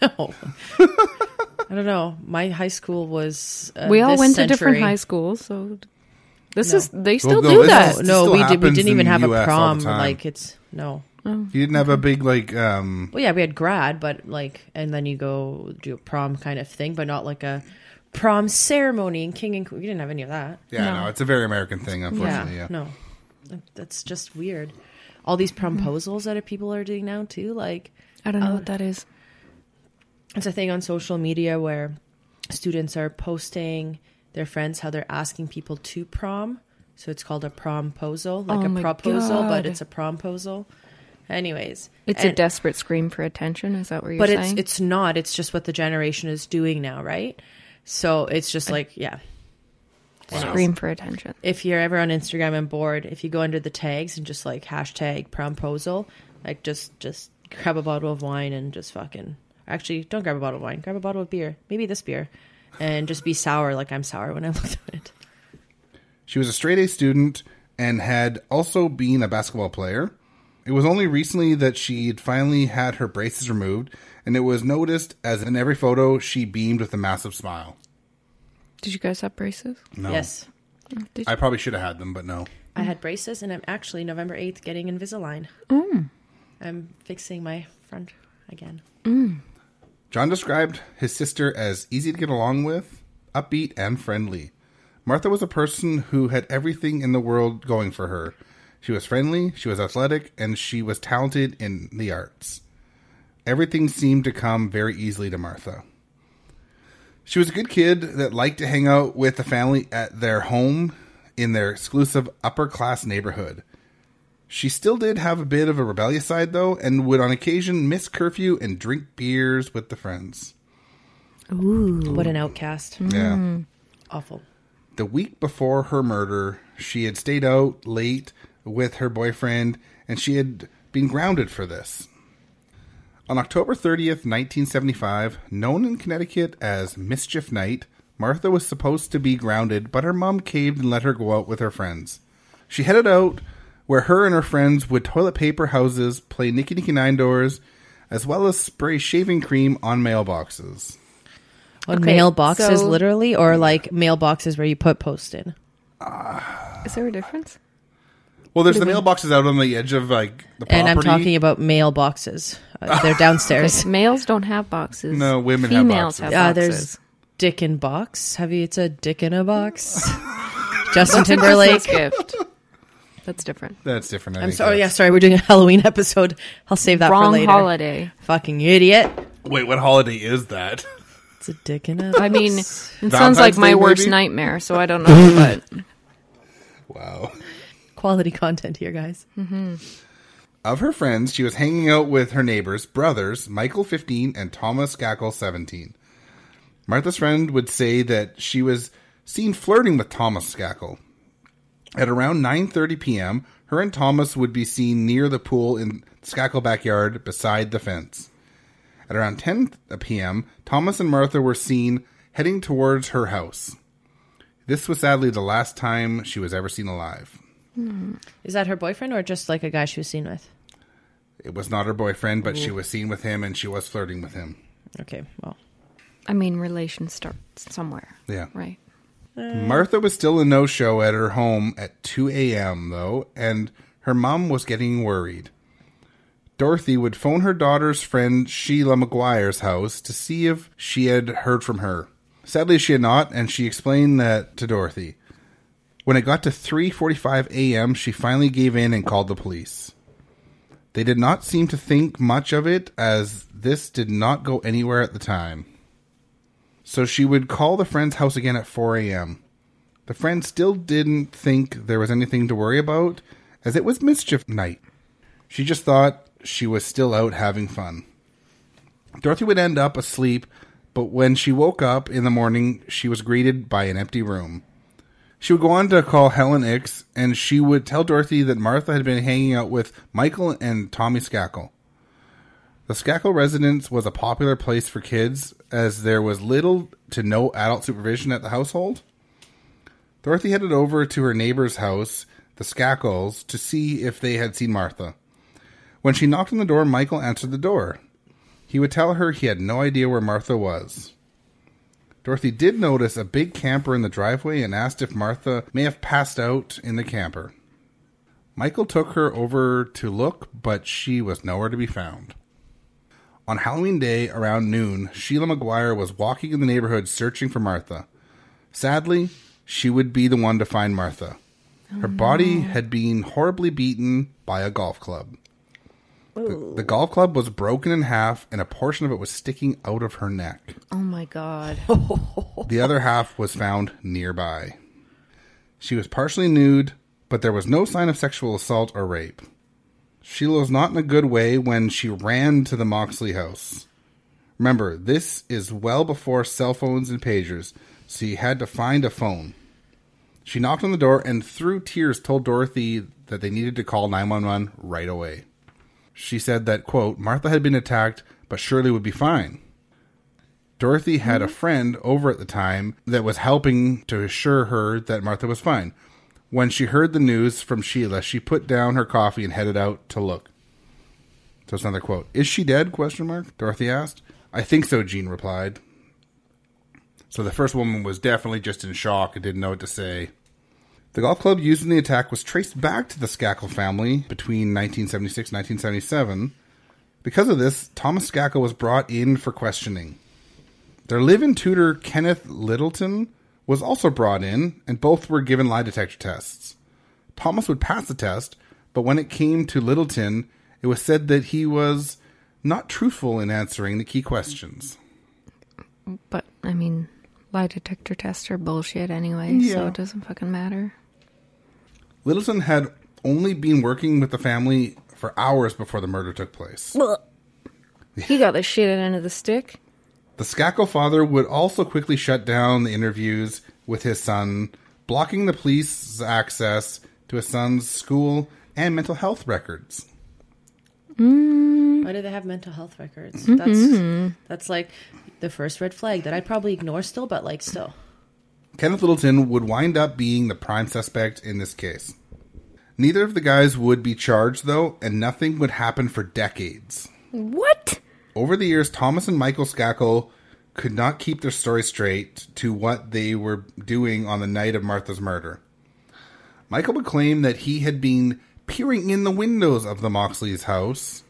No. I don't know. My high school was. We all this went century. to different high schools, so No. they still no, do this that. is- No, still we happens didn't in even the have a US all prom. the time. Like it's no. You didn't have a big like. Well, yeah, we had grad, but like, and then you go do a prom kind of thing, but not like a prom ceremony and king and queen. We didn't have any of that. Yeah, No. no, it's a very American thing, unfortunately. Yeah. No, that's just weird. All these promposals that people are doing now too. Like, I don't know what that is. it's a thing on social media where students are posting their friends how they're asking people to prom. So it's called a promposal, like Oh a my proposal, but God. it's a promposal. Anyways, It's a desperate scream for attention. Is that what you're but saying? it's not. It's just what the generation is doing now, right? So it's just like, yeah. Scream for attention. If you're ever on Instagram and bored, if you go under the tags and just like hashtag promposal, like just grab a bottle of wine and just fucking. Actually, don't grab a bottle of wine. Grab a bottle of beer. Maybe this beer, and just be sour like I'm sour when I looked at it. She was a straight A student and had also been a basketball player. It was only recently that she'd finally had her braces removed, and it was noticed as in every photo she beamed with a massive smile. Did you guys have braces? No. Yes, Did I probably should have had them, but no. I had braces, and I'm actually November 8th getting Invisalign. I'm fixing my front again. John described his sister as easy to get along with, upbeat, and friendly. Martha was a person who had everything in the world going for her. She was friendly, she was athletic, and she was talented in the arts. Everything seemed to come very easily to Martha. She was a good kid that liked to hang out with the family at their home in their exclusive upper-class neighborhood. She still did have a bit of a rebellious side, though, and would on occasion miss curfew and drink beers with the friends. Ooh. What an outcast. Yeah. Awful. The week before her murder, she had stayed out late with her boyfriend, and she had been grounded for this. On October 30th, 1975, known in Connecticut as Mischief Night, Martha was supposed to be grounded, but her mom caved and let her go out with her friends. She headed out where her and her friends would toilet paper houses, play Nicky Nicky Nine Doors, as well as spray shaving cream on mailboxes. On Okay, mailboxes, so- literally, or like mailboxes where you put post in? Is there a difference? Well, there's the mailboxes out on the edge of like the property. And I'm talking about mailboxes. They're downstairs. Males don't have boxes. No, women have Females boxes. have There's boxes. Dick in Box. It's a Dick in a Box. Justin That's a Timberlake. Christmas gift. That's different. That's different. I I'm think sorry. Yeah, that's- sorry. We're doing a Halloween episode. I'll save that for Wrong later. holiday. Fucking idiot. Wait, what holiday is that? It's a dick in a box. I mean, it sounds Valentine's like my Day, worst maybe? nightmare, so I don't know, but Wow. Quality content here, guys. Of her friends, she was hanging out with her neighbors, brothers, Michael, 15, and Thomas Gackle, 17. Martha's friend would say that she was seen flirting with Thomas Gackle. At around 9:30 p.m., her and Thomas would be seen near the pool in the Skackle backyard beside the fence. At around 10 p.m., Thomas and Martha were seen heading towards her house. This was sadly the last time she was ever seen alive. Is that her boyfriend or just like a guy she was seen with? It was not her boyfriend, but she was seen with him and she was flirting with him. Okay, well. I mean, relations start somewhere, Yeah. right? Martha was still a no-show at her home at 2 a.m., though, and her mom was getting worried. Dorothy would phone her daughter's friend Sheila McGuire's house to see if she had heard from her. Sadly, she had not, and she explained that to Dorothy. When it got to 3:45 a.m., she finally gave in and called the police. They did not seem to think much of it, as this did not go anywhere at the time. So she would call the friend's house again at 4 a.m. The friend still didn't think there was anything to worry about, as it was mischief night. She just thought she was still out having fun. Dorothy would end up asleep, but when she woke up in the morning, she was greeted by an empty room. She would go on to call Helen Ix, and she would tell Dorothy that Martha had been hanging out with Michael and Tommy Skakel. The Skakel residence was a popular place for kids, as there was little to no adult supervision at the household. Dorothy headed over to her neighbor's house, the Skakels, to see if they had seen Martha. When she knocked on the door, Michael answered the door. He would tell her he had no idea where Martha was. Dorothy did notice a big camper in the driveway and asked if Martha may have passed out in the camper. Michael took her over to look, but she was nowhere to be found. On Halloween Day, around noon, Sheila McGuire was walking in the neighborhood searching for Martha. Sadly, she would be the one to find Martha. Her body had been horribly beaten by a golf club. The golf club was broken in half, and a portion of it was sticking out of her neck. Oh, my God. The other half was found nearby. She was partially nude, but there was no sign of sexual assault or rape. Sheila was not in a good way when she ran to the Moxley house. Remember, this is well before cell phones and pagers, so you had to find a phone. She knocked on the door and through tears told Dorothy that they needed to call 911 right away. She said that, quote, Martha had been attacked, but Shirley would be fine. Dorothy had a friend over at the time that was helping to assure her that Martha was fine. When she heard the news from Sheila, she put down her coffee and headed out to look. So it's another quote. Is she dead? Question mark. Dorothy asked. I think so, Jean replied. So the first woman was definitely just in shock and didn't know what to say. The golf club used in the attack was traced back to the Skakel family between 1976 and 1977. Because of this, Thomas Skakel was brought in for questioning. Their live-in tutor, Kenneth Littleton, was also brought in, and both were given lie detector tests. Thomas would pass the test, but when it came to Littleton, it was said that he was not truthful in answering the key questions. But, I mean, lie detector tests are bullshit anyway, so it doesn't fucking matter. Littleton had only been working with the family for hours before the murder took place. He got the shit end of the stick. The Skakel father would also quickly shut down the interviews with his son, blocking the police's access to his son's school and mental health records. Why do they have mental health records? That's like the first red flag that I'd probably ignore still, but like still. Kenneth Littleton would wind up being the prime suspect in this case. Neither of the guys would be charged, though, and nothing would happen for decades. What? Over the years, Thomas and Michael Skakel could not keep their story straight to what they were doing on the night of Martha's murder. Michael would claim that he had been peering in the windows of the Moxley's house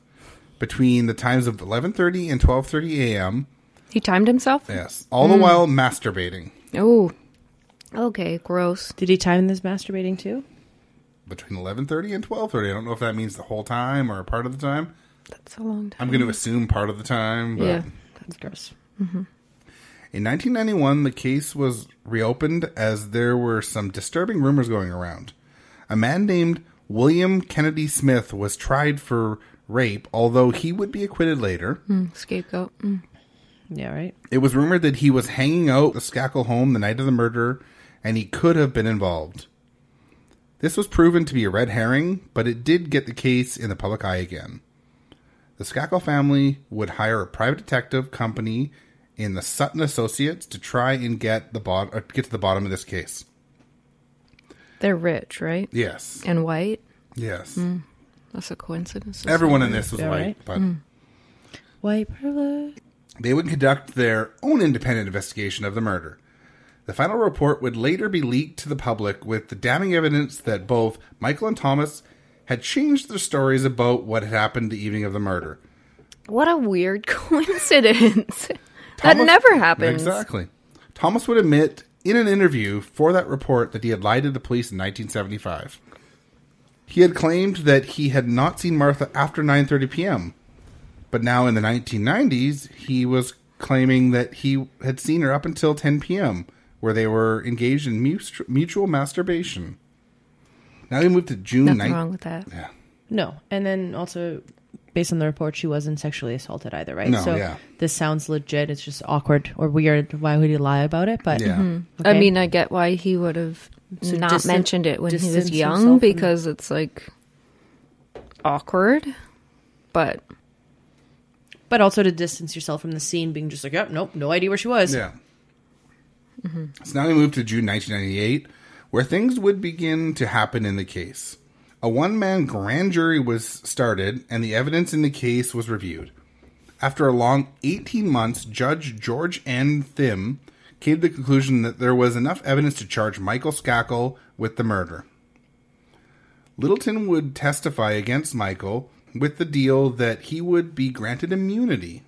between the times of 11:30 and 12:30 a.m. He timed himself? Yes. All the while masturbating. Oh. Okay, gross. Did he time this masturbating too? Between 11:30 and 12:30. I don't know if that means the whole time or part of the time. That's a long time. I'm going to assume part of the time. But yeah. That's gross. Mm-hmm. In 1991, the case was reopened as there were some disturbing rumors going around. A man named William Kennedy Smith was tried for rape, although he would be acquitted later. Scapegoat. Yeah, right. It was rumored that he was hanging out at the Skakel home the night of the murder, and he could have been involved. This was proven to be a red herring, but it did get the case in the public eye again. The Skakel family would hire a private detective company in the Sutton Associates to try and get to the bottom of this case. They're rich, right? Yes. And white? Yes. That's a coincidence. Everyone in this was white, right? but White privilege. they would conduct their own independent investigation of the murder. The final report would later be leaked to the public with the damning evidence that both Michael and Thomas had changed their stories about what had happened the evening of the murder. What a weird coincidence. That never happens. Exactly. Thomas would admit in an interview for that report that he had lied to the police in 1975. He had claimed that he had not seen Martha after 9:30 p.m., but now in the 1990s, he was claiming that he had seen her up until 10 p.m., where they were engaged in mutual masturbation. Now we move to June 9th. Nothing wrong with that. Yeah. No. And then also, based on the report, she wasn't sexually assaulted either, right? No, so yeah. this sounds legit. It's just awkward or weird. Why would he lie about it? But Yeah. okay. I mean, I get why he would have So not mentioned it when he was distance young, himself because it's like awkward. But also to distance yourself from the scene, being just like, yep, nope, no idea where she was. Yeah. So now we move to June 1998, where things would begin to happen in the case. A one-man grand jury was started, and the evidence in the case was reviewed. After a long 18 months, Judge George N. Thim came to the conclusion that there was enough evidence to charge Michael Skakel with the murder. Littleton would testify against Michael with the deal that he would be granted immunity.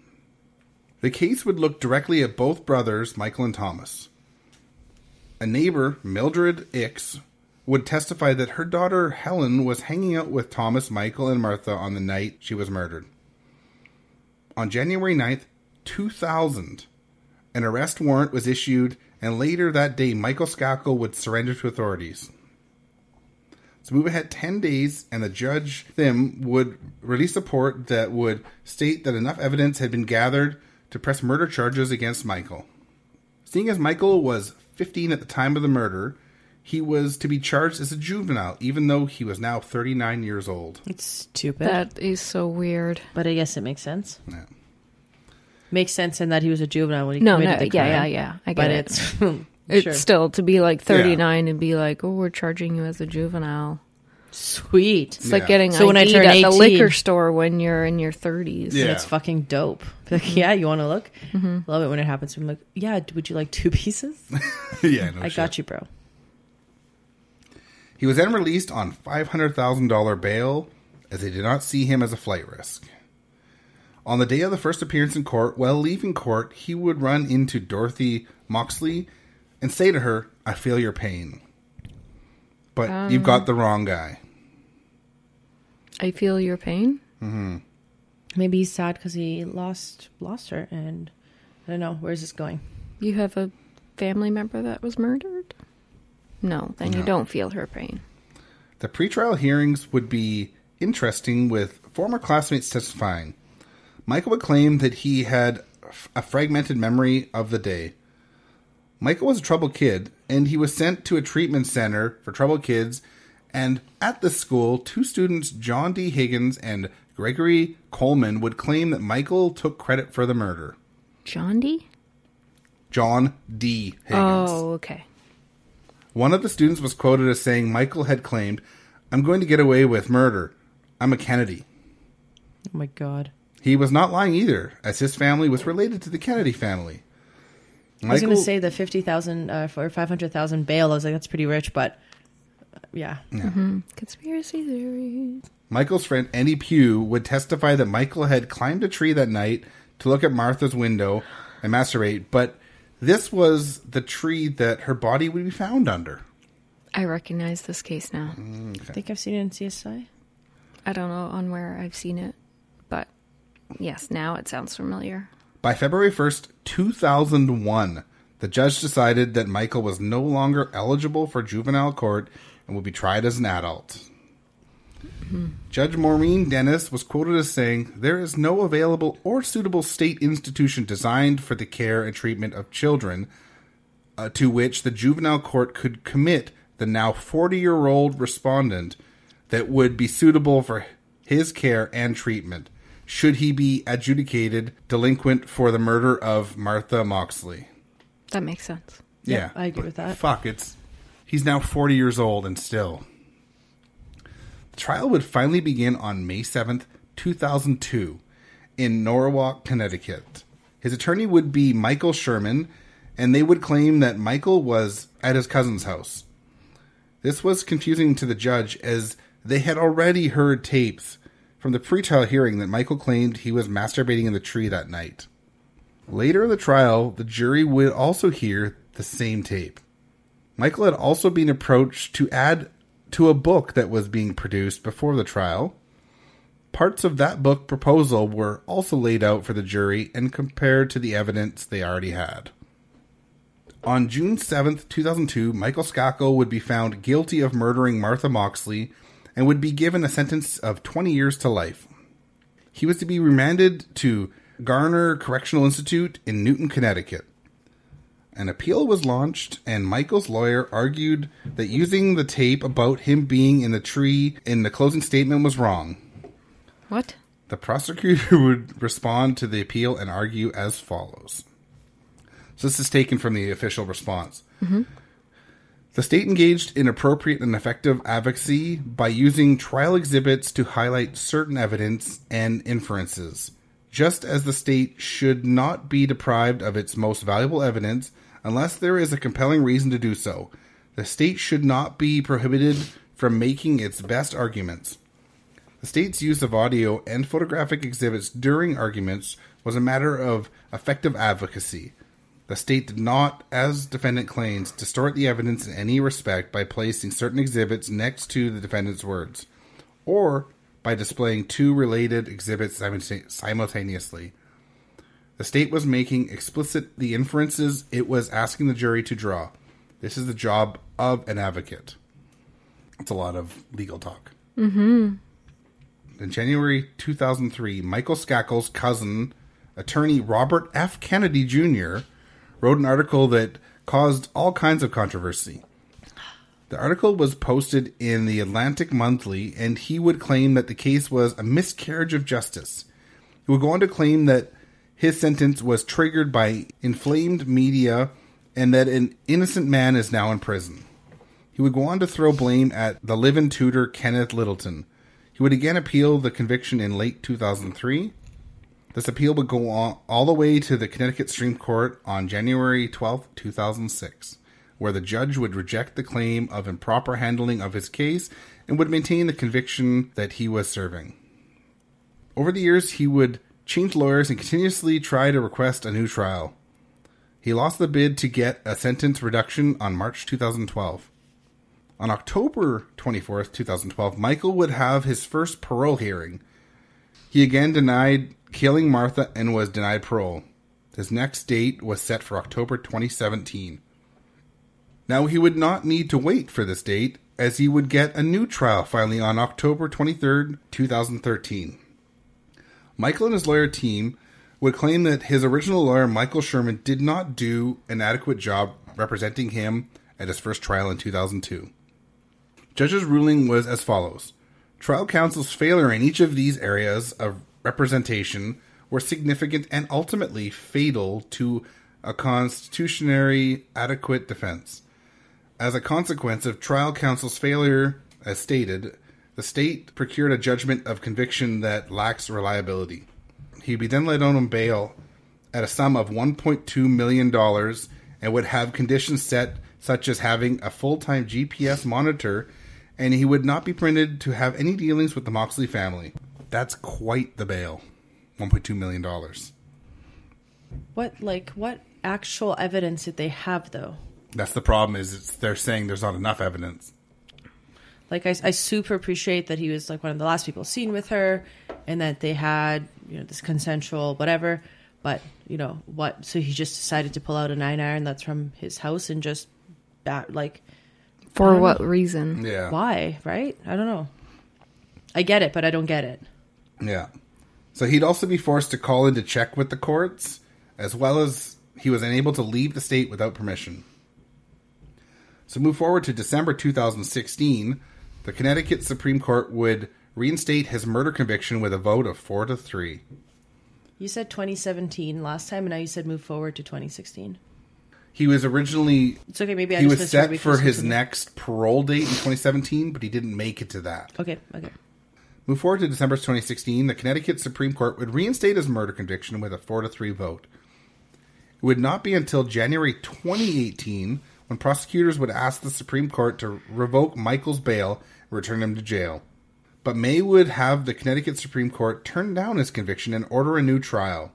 The case would look directly at both brothers, Michael and Thomas. A neighbor, Mildred Ix, would testify that her daughter Helen was hanging out with Thomas, Michael, and Martha on the night she was murdered. On January 9th, 2000, an arrest warrant was issued, and later that day, Michael Skakel would surrender to authorities. So move ahead 10 days, and the Judge Thim would release a report that would state that enough evidence had been gathered to press murder charges against Michael. Seeing as Michael was 15 at the time of the murder, he was to be charged as a juvenile, even though he was now 39 years old. It's stupid. that is so weird. But I guess it makes sense. Yeah. Makes sense in that he was a juvenile when he No, committed the crime. yeah. I get But it. it's It's sure. still to be like 39 and be like, oh, we're charging you as a juvenile. Sweet. It's like Yeah. getting So when I ID'd turn at the 18 liquor store when you're in your 30s. Yeah. And it's fucking dope. Like, yeah, you want to look? Love it when it happens. I'm like, yeah, would you like 2 pieces? Yeah, no I shit. got you, bro. He was then released on $500,000 bail, as they did not see him as a flight risk. On the day of the first appearance in court, while leaving court, he would run into Dorothy Moxley and say to her, "I feel your pain. But you've got the wrong guy." I feel your pain. Maybe he's sad because he lost her, and I don't know. Where's this going? You have a family member that was murdered? No, then you don't feel her pain. The pretrial hearings would be interesting, with former classmates testifying. Michael would claim that he had a fragmented memory of the day. Michael was a troubled kid, and he was sent to a treatment center for troubled kids, and at the school, 2 students, John D. Higgins and Gregory Coleman, would claim that Michael took credit for the murder. John D? John D. Higgins. Oh, okay. One of the students was quoted as saying Michael had claimed, "I'm going to get away with murder. I'm a Kennedy." Oh my god. He was not lying either, as his family was related to the Kennedy family. I was going to say the 50,000 or 500,000 bail. I was like, that's pretty rich, but yeah. Conspiracy theories. Michael's friend Andy Pugh would testify that Michael had climbed a tree that night to look at Martha's window and masturbate, but this was the tree that her body would be found under. I recognize this case now. I think I've seen it in CSI. I don't know on where I've seen it, but yes, now it sounds familiar. By February 1st, 2001, the judge decided that Michael was no longer eligible for juvenile court and would be tried as an adult. Judge Maureen Dennis was quoted as saying, "There is no available or suitable state institution designed for the care and treatment of children to which the juvenile court could commit the now 40-year-old respondent that would be suitable for his care and treatment, should he be adjudicated delinquent for the murder of Martha Moxley." That makes sense. Yeah, I agree with that. Fuck, he's now 40 years old and still. The trial would finally begin on May 7th, 2002, in Norwalk, Connecticut. His attorney would be Michael Sherman, and they would claim that Michael was at his cousin's house. This was confusing to the judge, as they had already heard tapes from the pretrial hearing that Michael claimed he was masturbating in the tree that night. Later in the trial, the jury would also hear the same tape. Michael had also been approached to add to a book that was being produced before the trial. Parts of that book proposal were also laid out for the jury and compared to the evidence they already had. On June 7th, 2002, Michael Skakel would be found guilty of murdering Martha Moxley and would be given a sentence of 20 years to life. He was to be remanded to Garner Correctional Institute in Newton, Connecticut. An appeal was launched, and Michael's lawyer argued that using the tape about him being in the tree in the closing statement was wrong. What? The prosecutor would respond to the appeal and argue as follows. So this is taken from the official response. Mm-hmm. The state engaged in appropriate and effective advocacy by using trial exhibits to highlight certain evidence and inferences, just as the state should not be deprived of its most valuable evidence unless there is a compelling reason to do so. The state should not be prohibited from making its best arguments. The state's use of audio and photographic exhibits during arguments was a matter of effective advocacy. The state did not, as defendant claims, distort the evidence in any respect by placing certain exhibits next to the defendant's words, or by displaying two related exhibits simultaneously. The state was making explicit the inferences it was asking the jury to draw. This is the job of an advocate. It's a lot of legal talk. Mm-hmm. In January 2003, Michael Skakel's cousin, attorney Robert F. Kennedy Jr., wrote an article that caused all kinds of controversy. The article was posted in the Atlantic Monthly, and he would claim that the case was a miscarriage of justice. He would go on to claim that his sentence was triggered by inflamed media and that an innocent man is now in prison. He would go on to throw blame at the live-in tutor Kenneth Littleton. He would again appeal the conviction in late 2003. This appeal would go on all the way to the Connecticut Supreme Court on January 12, 2006, where the judge would reject the claim of improper handling of his case and would maintain the conviction that he was serving. Over the years, he would change lawyers and continuously try to request a new trial. He lost the bid to get a sentence reduction on March 2012. On October 24th, 2012, Michael would have his first parole hearing. He again denied killing Martha and was denied parole. His next date was set for October 2017. Now he would not need to wait for this date, as he would get a new trial finally on October 23rd, 2013. Michael and his lawyer team would claim that his original lawyer, Michael Sherman, did not do an adequate job representing him at his first trial in 2002. Judge's ruling was as follows. Trial counsel's failure in each of these areas of representation were significant and ultimately fatal to a constitutionally adequate defense. As a consequence of trial counsel's failure, as stated, the state procured a judgment of conviction that lacks reliability. He'd be then let out on bail at a sum of $1.2 million and would have conditions set such as having a full-time GPS monitor, and he would not be permitted to have any dealings with the Moxley family. That's quite the bail. $1.2 million. What actual evidence did they have, though? That's the problem, is they're saying there's not enough evidence. Like, I super appreciate that he was, like, one of the last people seen with her, and that they had, this consensual whatever, but, what? So he just decided to pull out a 9-iron that's from his house and just, For what reason? Yeah. Why, right? I don't know. I get it, but I don't get it. Yeah. So he'd also be forced to call in to check with the courts, as well as he was unable to leave the state without permission. So move forward to December 2016, the Connecticut Supreme Court would reinstate his murder conviction with a vote of 4-3. You said 2017 last time, and now you said move forward to 2016. He was originally... It's okay, maybe I he just was set for his something. next parole date in 2017, but he didn't make it to that. Okay. Move forward to December 2016, the Connecticut Supreme Court would reinstate his murder conviction with a 4-3 vote. It would not be until January 2018 when prosecutors would ask the Supreme Court to revoke Michael's bail and return him to jail. But May would have the Connecticut Supreme Court turn down his conviction and order a new trial.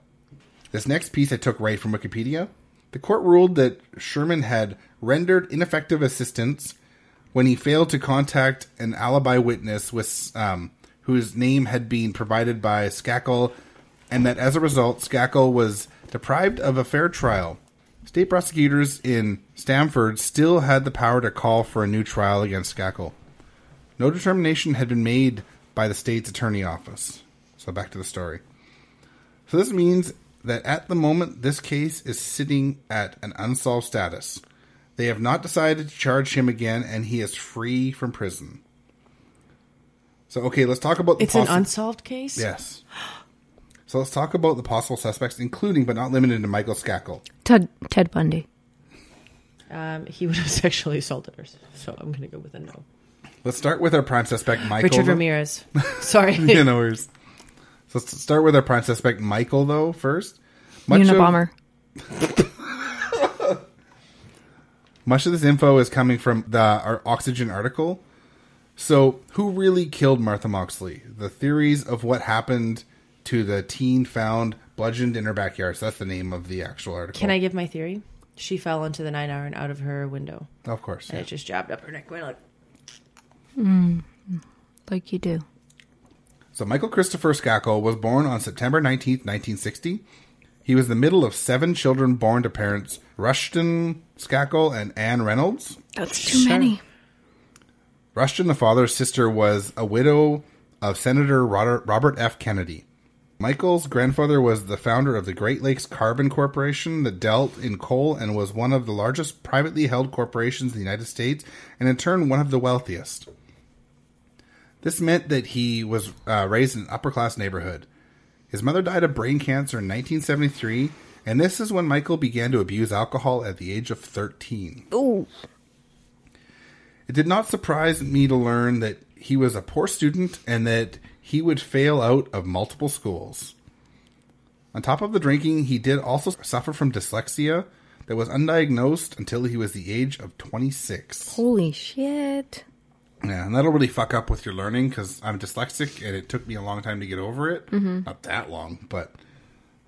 This next piece I took right from Wikipedia. The court ruled that Sherman had rendered ineffective assistance when he failed to contact an alibi witness with whose name had been provided by Skakel, and that as a result, Skakel was deprived of a fair trial. State prosecutors in Stamford still had the power to call for a new trial against Skakel. No determination had been made by the state's attorney office. So back to the story. So this means that at the moment, this case is sitting at an unsolved status. They have not decided to charge him again, and he is free from prison. So, okay, let's talk about... It's an unsolved case? Yes. So let's talk about the possible suspects, including but not limited to Michael Skakel. Ted Bundy. He would have sexually assaulted her, so I'm going to go with a no. Let's start with our prime suspect, Michael. Richard Ramirez. Sorry. Yeah, no worries. So let's start with our prime suspect, Michael, though, first. Unabomber. Much of this info is coming from our Oxygen article. So, who really killed Martha Moxley? The theories of what happened to the teen found bludgeoned in her backyard. So that's the name of the actual article. Can I give my theory? She fell into the 9-iron out of her window. Of course. And it just jabbed up her neck. Went like... Like you do. So Michael Christopher Skakel was born on September 19th, 1960. He was the middle of 7 children born to parents Rushton Skakel and Ann Reynolds. That's too many. Rushton, the father's sister, was a widow of Senator Robert F. Kennedy. Michael's grandfather was the founder of the Great Lakes Carbon Corporation that dealt in coal and was one of the largest privately held corporations in the United States, and in turn one of the wealthiest. This meant that he was raised in an upper-class neighborhood. His mother died of brain cancer in 1973, and this is when Michael began to abuse alcohol at the age of 13. Ooh. It did not surprise me to learn that he was a poor student and that he would fail out of multiple schools. On top of the drinking, he did also suffer from dyslexia that was undiagnosed until he was the age of 26. Holy shit. Yeah, and that'll really fuck up with your learning because I'm dyslexic and it took me a long time to get over it. Mm-hmm. Not that long, but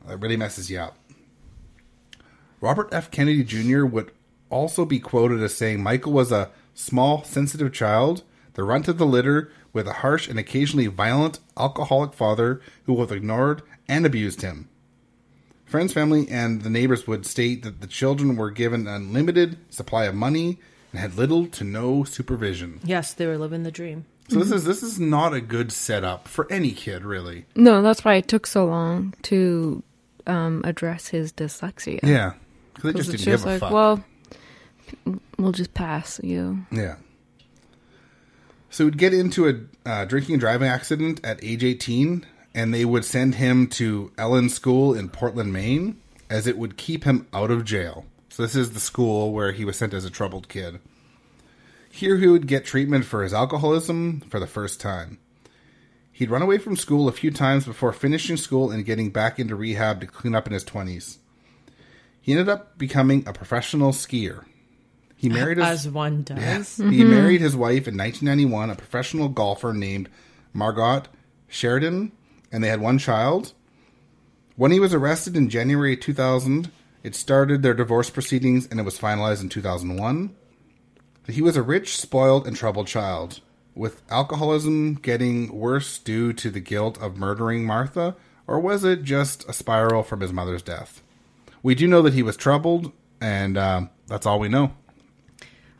it really messes you up. Robert F. Kennedy Jr. would also be quoted as saying Michael was a small, sensitive child, the runt of the litter, with a harsh and occasionally violent alcoholic father who would have ignored and abused him. Friends, family, and the neighbors would state that the children were given an unlimited supply of money and had little to no supervision. Yes, they were living the dream. So this is not a good setup for any kid, really. No, that's why it took so long to address his dyslexia. Yeah, because they just didn't give a fuck. Well, we'll just pass you. Yeah. So he'd get into a drinking and driving accident at age 18, and they would send him to Ellen School in Portland, Maine, as it would keep him out of jail. So this is the school where he was sent as a troubled kid. Here he would get treatment for his alcoholism for the first time. He'd run away from school a few times before finishing school and getting back into rehab to clean up in his 20s. He ended up becoming a professional skier. He married as one does. Yeah, he married his wife in 1991, a professional golfer named Margot Sheridan, and they had one child. When he was arrested in January 2000, it started their divorce proceedings, and it was finalized in 2001. He was a rich, spoiled, and troubled child, with alcoholism getting worse due to the guilt of murdering Martha, or was it just a spiral from his mother's death? We do know that he was troubled, and that's all we know.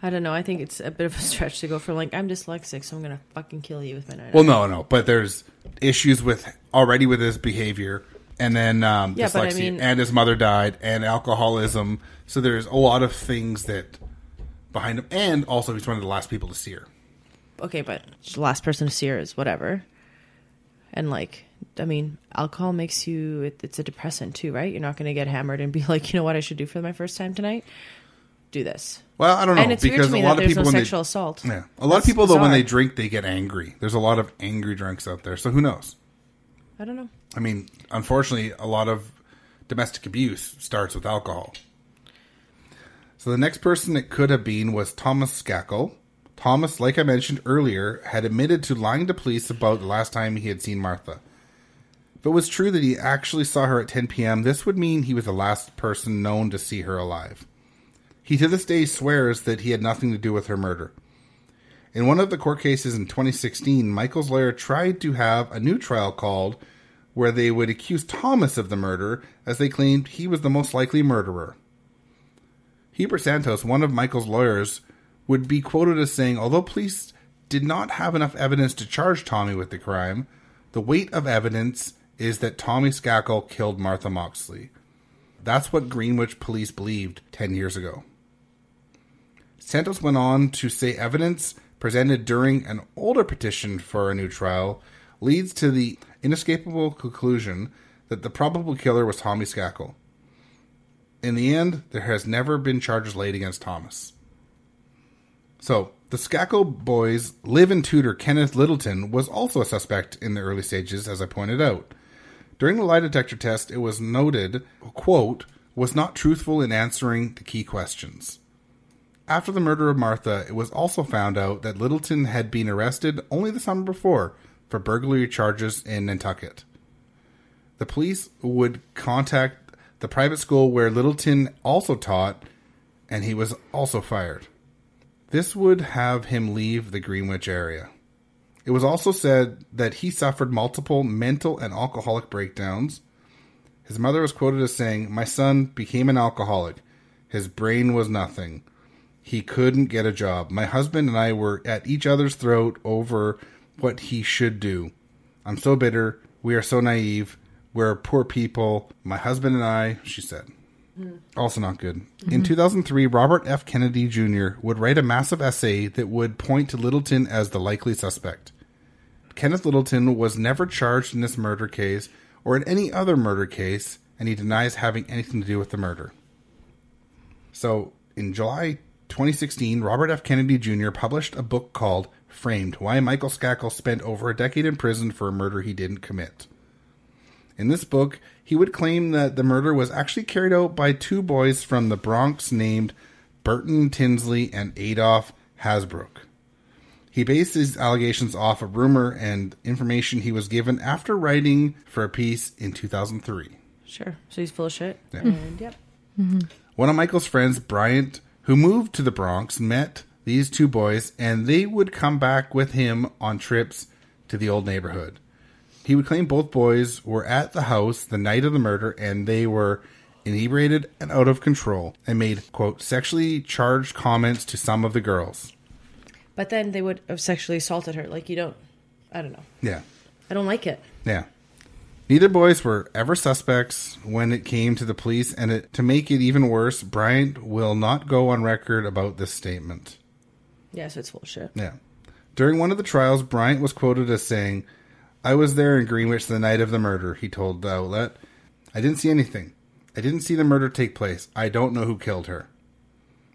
I don't know. I think it's a bit of a stretch to go from like, I'm dyslexic, so I'm going to fucking kill you with my knife. Well, no. But there's issues with his behavior. And then dyslexia. And his mother died. And alcoholism. So there's a lot of things that behind him. And also he's one of the last people to see her. Okay, but the last person to see her is whatever. And like, I mean, alcohol makes you... It's a depressant too, right? You're not going to get hammered and be like, you know what I should do for my first time tonight? Do this. Well, I don't know. And it's weird to me that there's no sexual assault. Yeah. A lot of people, though, when they drink, they get angry. There's a lot of angry drunks out there. So who knows? I don't know. I mean, unfortunately, a lot of domestic abuse starts with alcohol. So the next person it could have been was Thomas Skakel. Thomas, like I mentioned earlier, had admitted to lying to police about the last time he had seen Martha. If it was true that he actually saw her at 10 p.m., this would mean he was the last person known to see her alive. He to this day swears that he had nothing to do with her murder. In one of the court cases in 2016, Michael's lawyer tried to have a new trial called where they would accuse Thomas of the murder as they claimed he was the most likely murderer. Hubert Santos, one of Michael's lawyers, would be quoted as saying, although police did not have enough evidence to charge Tommy with the crime, The weight of evidence is that Tommy Skakel killed Martha Moxley. That's what Greenwich police believed 10 years ago. Santos went on to say evidence presented during an older petition for a new trial leads to the inescapable conclusion that the probable killer was Tommy Skakel. In the end, there has never been charges laid against Thomas. So, the Skakel boys' live-in tutor Kenneth Littleton was also a suspect in the early stages, as I pointed out. During the lie detector test, it was noted, quote, was not truthful in answering the key questions. After the murder of Martha, it was also found out that Littleton had been arrested only the summer before for burglary charges in Nantucket. The police would contact the private school where Littleton also taught, and he was also fired. This would have him leave the Greenwich area. It was also said that he suffered multiple mental and alcoholic breakdowns. His mother was quoted as saying, "My son became an alcoholic. His brain was nothing. He couldn't get a job. My husband and I were at each other's throat over what he should do. I'm so bitter. We are so naive. We're poor people. My husband and I," she said. Also not good. In 2003, Robert F. Kennedy Jr. would write a massive essay that would point to Littleton as the likely suspect. Kenneth Littleton was never charged in this murder case or in any other murder case, and he denies having anything to do with the murder. So, in July 2016, Robert F. Kennedy Jr. published a book called Framed: Why Michael Skakel Spent Over a Decade in Prison for a Murder He Didn't Commit. In this book, he would claim that the murder was actually carried out by two boys from the Bronx named Burton Tinsley and Adolph Hasbrook. He based his allegations off a rumor and information he was given after writing for a piece in 2003. Sure. So he's full of shit. Yeah. And, yep. One of Michael's friends, Bryant, who moved to the Bronx, met these two boys, and they would come back with him on trips to the old neighborhood. He would claim both boys were at the house the night of the murder, and they were inebriated and out of control, and made, quote, sexually charged comments to some of the girls. But then they would have sexually assaulted her. Like, I don't know. Yeah. I don't like it. Yeah. Neither boys were ever suspects when it came to the police, and to make it even worse, Bryant will not go on record about this statement. Yeah, so it's full of shit. Yeah. During one of the trials, Bryant was quoted as saying, "I was there in Greenwich the night of the murder," he told the outlet. "I didn't see anything. I didn't see the murder take place. I don't know who killed her."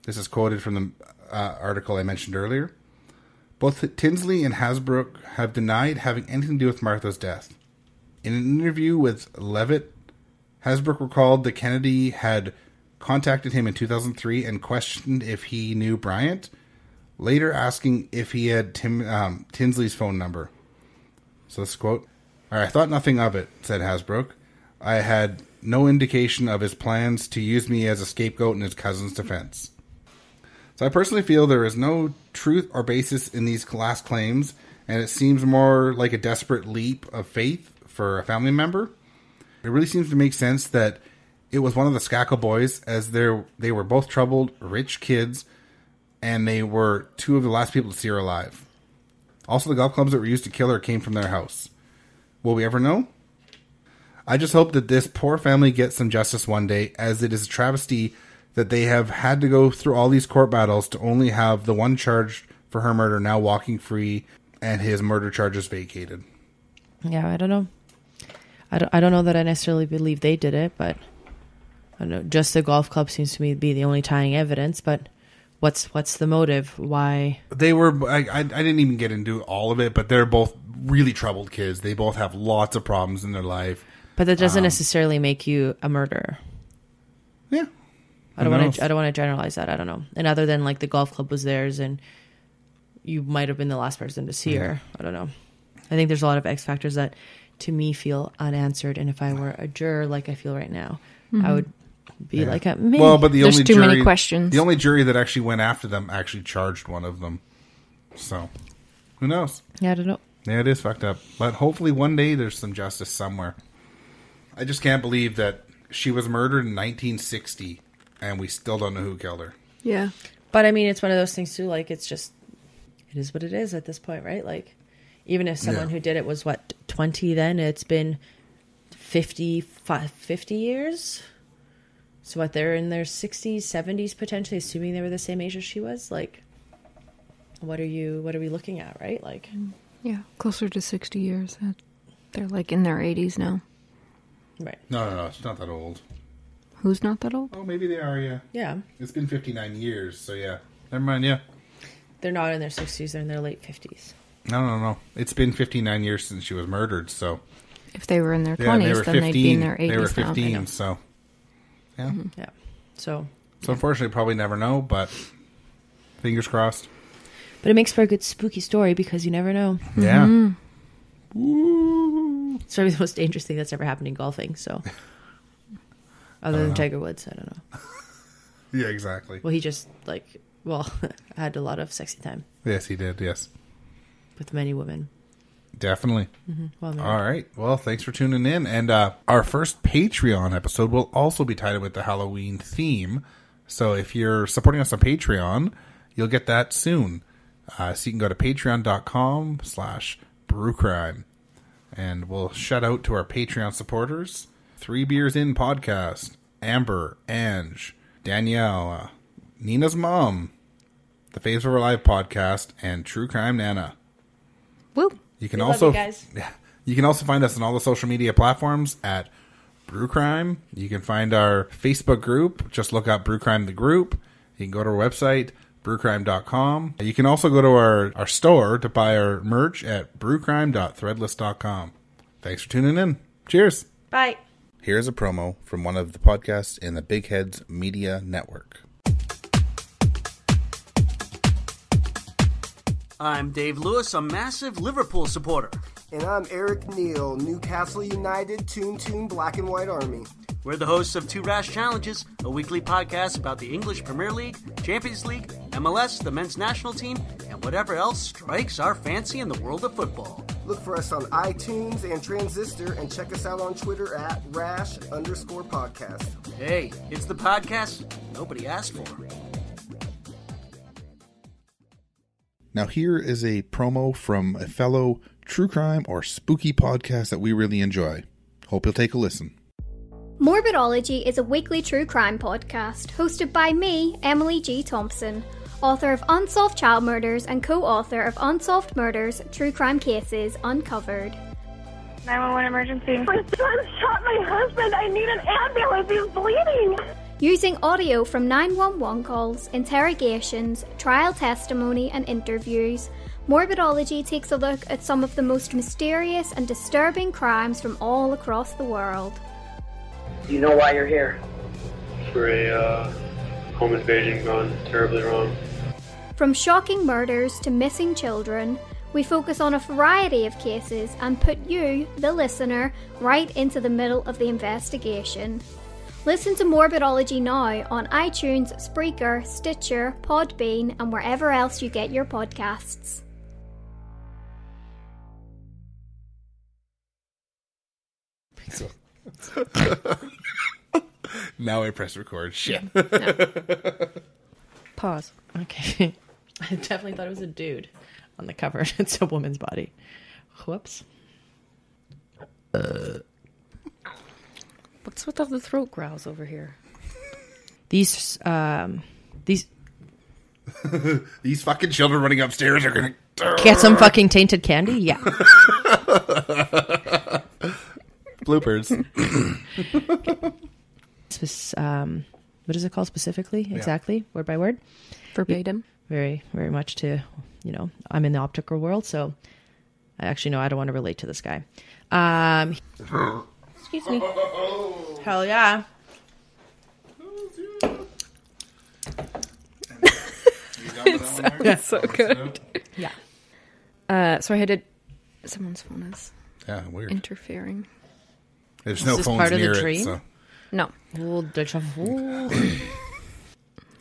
This is quoted from the article I mentioned earlier. Both Tinsley and Hasbrook have denied having anything to do with Martha's death. In an interview with Levitt, Hasbrook recalled that Kennedy had contacted him in 2003 and questioned if he knew Bryant, later asking if he had Tinsley's phone number. So this quote, "I thought nothing of it," said Hasbrook. "I had no indication of his plans to use me as a scapegoat in his cousin's defense." So I personally feel there is no truth or basis in these last claims, and it seems more like a desperate leap of faith for a family member. It really seems to make sense that it was one of the Skakel boys, as they were both troubled, rich kids, and they were two of the last people to see her alive. Also, the golf clubs that were used to kill her came from their house. Will we ever know? I just hope that this poor family gets some justice one day, as it is a travesty that they have had to go through all these court battles to only have the one charged for her murder now walking free and his murder charges vacated. Yeah, I don't know. I don't know that I necessarily believe they did it, but I don't know. Just the golf club seems to me to be the only tying evidence, but what's the motive? Why? They were, I didn't even get into all of it, but they're both really troubled kids. They both have lots of problems in their life. But that doesn't necessarily make you a murderer. Yeah. I don't want to generalize that. I don't know. And other than like the golf club was theirs and you might have been the last person to see her. I don't know. I think there's a lot of X factors that to me feel unanswered. And if I were a juror like I feel right now, I would be like, maybe. Well, but there's too many questions. The only jury that actually went after them actually charged one of them. So, who knows? Yeah, I don't know. Yeah, it is fucked up. But hopefully one day there's some justice somewhere. I just can't believe that she was murdered in 1960 and we still don't know who killed her. Yeah. But I mean, it's one of those things too, like, it's just, it is what it is at this point, right? Like, even if someone who did it was, 20 then. It's been 50 years. So what, they're in their 60s, 70s potentially, assuming they were the same age as she was? Like, what are we looking at, right? Like, Yeah, closer to 60 years. They're like in their 80s now. right. No, it's not that old. Who's not that old? Oh, maybe they are, yeah. Yeah. It's been 59 years, so yeah. Never mind, yeah. They're not in their 60s, they're in their late 50s. No. It's been 59 years since she was murdered, so... If they were in their Yeah, 20s, they were then 15. they'd be in their 80s They were now. 15, so... Yeah. Yeah. So Unfortunately, probably never know, but... Fingers crossed. But it makes for a good spooky story because you never know. Yeah. Mm-hmm. It's probably the most dangerous thing that's ever happened in golfing, so... Other than Tiger Woods, I don't know. Yeah, exactly. Well, he just, had a lot of sexy time Yes, he did, yes. with many women. Definitely. Well, maybe. All right. Well, thanks for tuning in. And our first Patreon episode will also be tied with the Halloween theme. So if you're supporting us on Patreon, you'll get that soon. So you can go to patreon.com/brewcrime. And we'll shout out to our Patreon supporters. 3 Beers In Podcast, Amber, Ange, Danielle, Nina's Mom, the Faves of Our Life Podcast, and True Crime Nana. Woo! You can We also love you guys. You can also find us on all the social media platforms at Brewcrime. You can find our Facebook group. Just look up Brewcrime the group. You can go to our website, brewcrime.com. You can also go to our store to buy our merch at brewcrime.threadless.com. Thanks for tuning in. Cheers. Bye. Here's a promo from one of the podcasts in the Big Heads Media Network. I'm Dave Lewis, a massive Liverpool supporter. And I'm Eric Neal, Newcastle United, Toon Black and White Army. We're the hosts of Two Rash Challenges, a weekly podcast about the English Premier League, Champions League, MLS, the men's national team, and whatever else strikes our fancy in the world of football. Look for us on iTunes and Transistor, and check us out on Twitter at @rash_podcast. Hey, it's the podcast nobody asked for. Now here is a promo from a fellow true crime or spooky podcast that we really enjoy. Hope you'll take a listen. Morbidology is a weekly true crime podcast hosted by me, Emily G. Thompson, author of Unsolved Child Murders and co-author of Unsolved Murders, True Crime Cases Uncovered. 911 emergency. My son shot my husband. I need an ambulance. He's bleeding. Using audio from 911 calls, interrogations, trial testimony and interviews, Morbidology takes a look at some of the most mysterious and disturbing crimes from all across the world. Do you know why you're here? For a home invasion gone terribly wrong. From shocking murders to missing children, we focus on a variety of cases and put you, the listener, right into the middle of the investigation. Listen to Morbidology now on iTunes, Spreaker, Stitcher, Podbean, and wherever else you get your podcasts. Now I press record. Shit. Pause. Okay. I definitely thought it was a dude on the cover. It's a woman's body. Whoops. What's with all the throat growls over here? These These fucking children running upstairs are gonna get some fucking tainted candy? Yeah. bloopers. What is it called specifically? Exactly, word by word. Verbatim. Very, very much to, I'm in the optical world, so I don't want to relate to this guy. Excuse me. Hell yeah. It's so good. Yeah. So I had to... Someone's phone is Yeah, weird. interfering. There's Is no this phones part of the near it. dream? So. No. Oh, deja vu.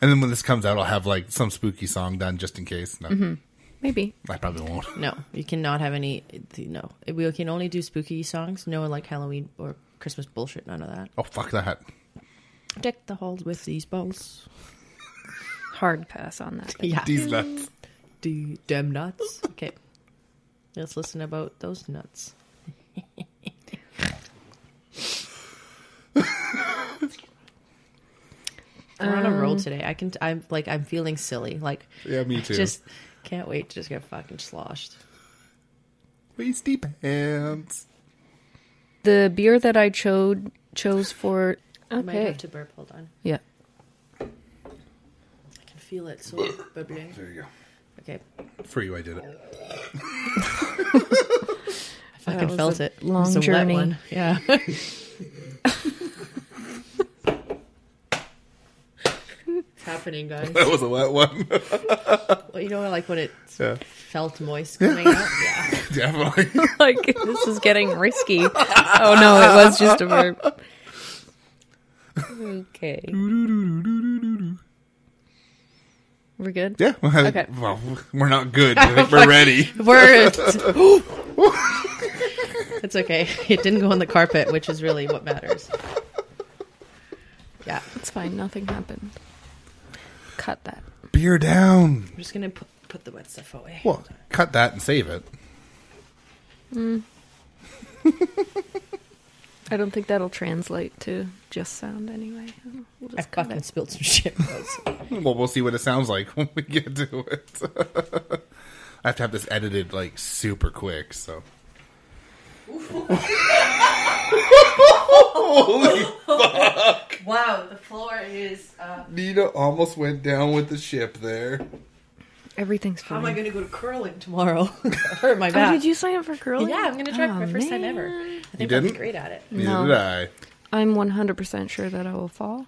And then when this comes out, I'll have like some spooky song done just in case. No, Maybe. I probably won't. No, you cannot have any. No, we can only do spooky songs. No, like Halloween or Christmas bullshit. None of that. Oh, fuck that. Deck the halls with these balls. Hard pass on that. Yeah. These nuts. Dem nuts. Okay. Let's listen about those nuts. We're on a roll today. I'm feeling silly. Like, Yeah, me too. Just can't wait to just get fucking sloshed. Wasty pants. The beer that I chose for... I might Okay. have to burp. Hold on. Yeah. I can feel it. So bubbling. There you go. Okay. For you, I did it. I fucking felt it. Long It's a journey. wet one. Yeah. It's happening, guys. That was a wet one. Well, you know, like when it Yeah. felt moist coming out? Yeah. Definitely. Like, this is getting risky. Oh, no, it was just a burp. Okay. We're good? Yeah. Okay. Well, we're not good. I think we're ready. It's okay. It didn't go on the carpet, which is really what matters. Yeah. It's fine. Nothing happened. Cut that. Beer down. I'm just going to put the wet stuff away. Well, cut that and save it. I don't think that'll translate to just sound anyway. We'll I just cut fucking it. spilled some shit. Well, we'll see what it sounds like when we get to it. I have to have this edited like super quick, so. Holy fuck! Wow, the floor is... Nina almost went down with the ship there. Everything's How fine. am I going to go to curling tomorrow? Hurt my Oh, back. did you sign up for curling? Yeah, I'm going to try it for my first time man. ever. I You think I'll be didn't? great at it. Neither No. did I. I'm 100% sure that I will fall.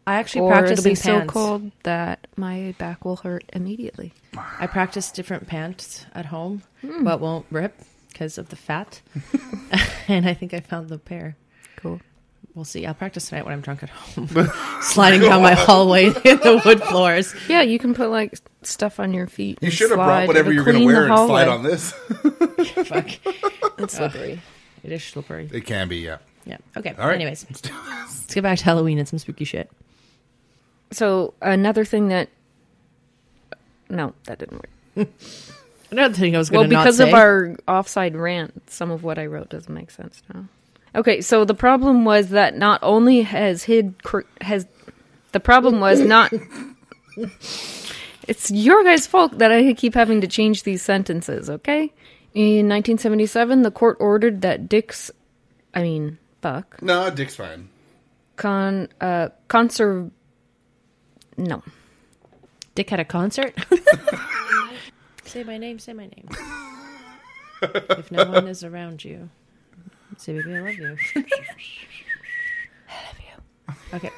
I actually Or practice it'll be in so pants. cold that my back will hurt immediately. I practice different pants at home, but won't rip because of the fat. And I think I found the pair. Cool. We'll see. I'll practice tonight when I'm drunk at home. Sliding down my hallway in the wood floors. Yeah, you can put like stuff on your feet. You and should have slide. brought whatever It'll you're going to clean the wear and hallway. slide on this. Fuck. It's slippery. It is slippery. It can be, yeah. Yeah. Okay. All right. Anyways, let's get back to Halloween and some spooky shit. So another thing that... No, that didn't work. Another thing I was Well, going to not because say. of our offside rant, some of what I wrote doesn't make sense now. Okay, so the problem was that not only the problem was not... It's your guys' fault that I keep having to change these sentences, okay? In 1977, the court ordered that Buck... No, Dick's fine. No. Dick had a concert? Say my name, say my name. If no one is around you, say, baby, I love you. I love you. Okay.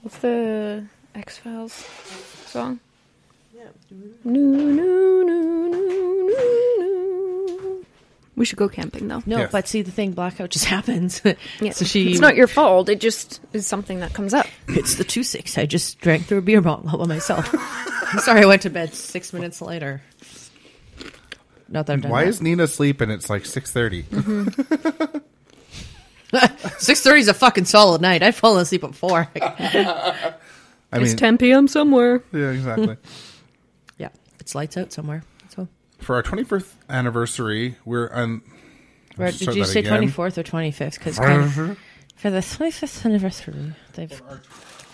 What's the X-Files song? Yeah. No, no, no, no, no. We should go camping, though. No, Yes. but see, the thing, blackout just happens. Yeah. So she... It's not your fault. It just is something that comes up. It's the 2-6. I just drank through a beer bottle all by myself. I'm sorry I went to bed 6 minutes later. Not that I've done Why that. is Nina sleeping? It's like 6:30. 6:30 is a fucking solid night. I've fallen asleep at 4. It's 10 p.m. somewhere. Yeah, exactly. Yeah, it's lights out somewhere. So, For our 21st anniversary, we're on. right, did you say 24th or 25th? Because for the 25th anniversary,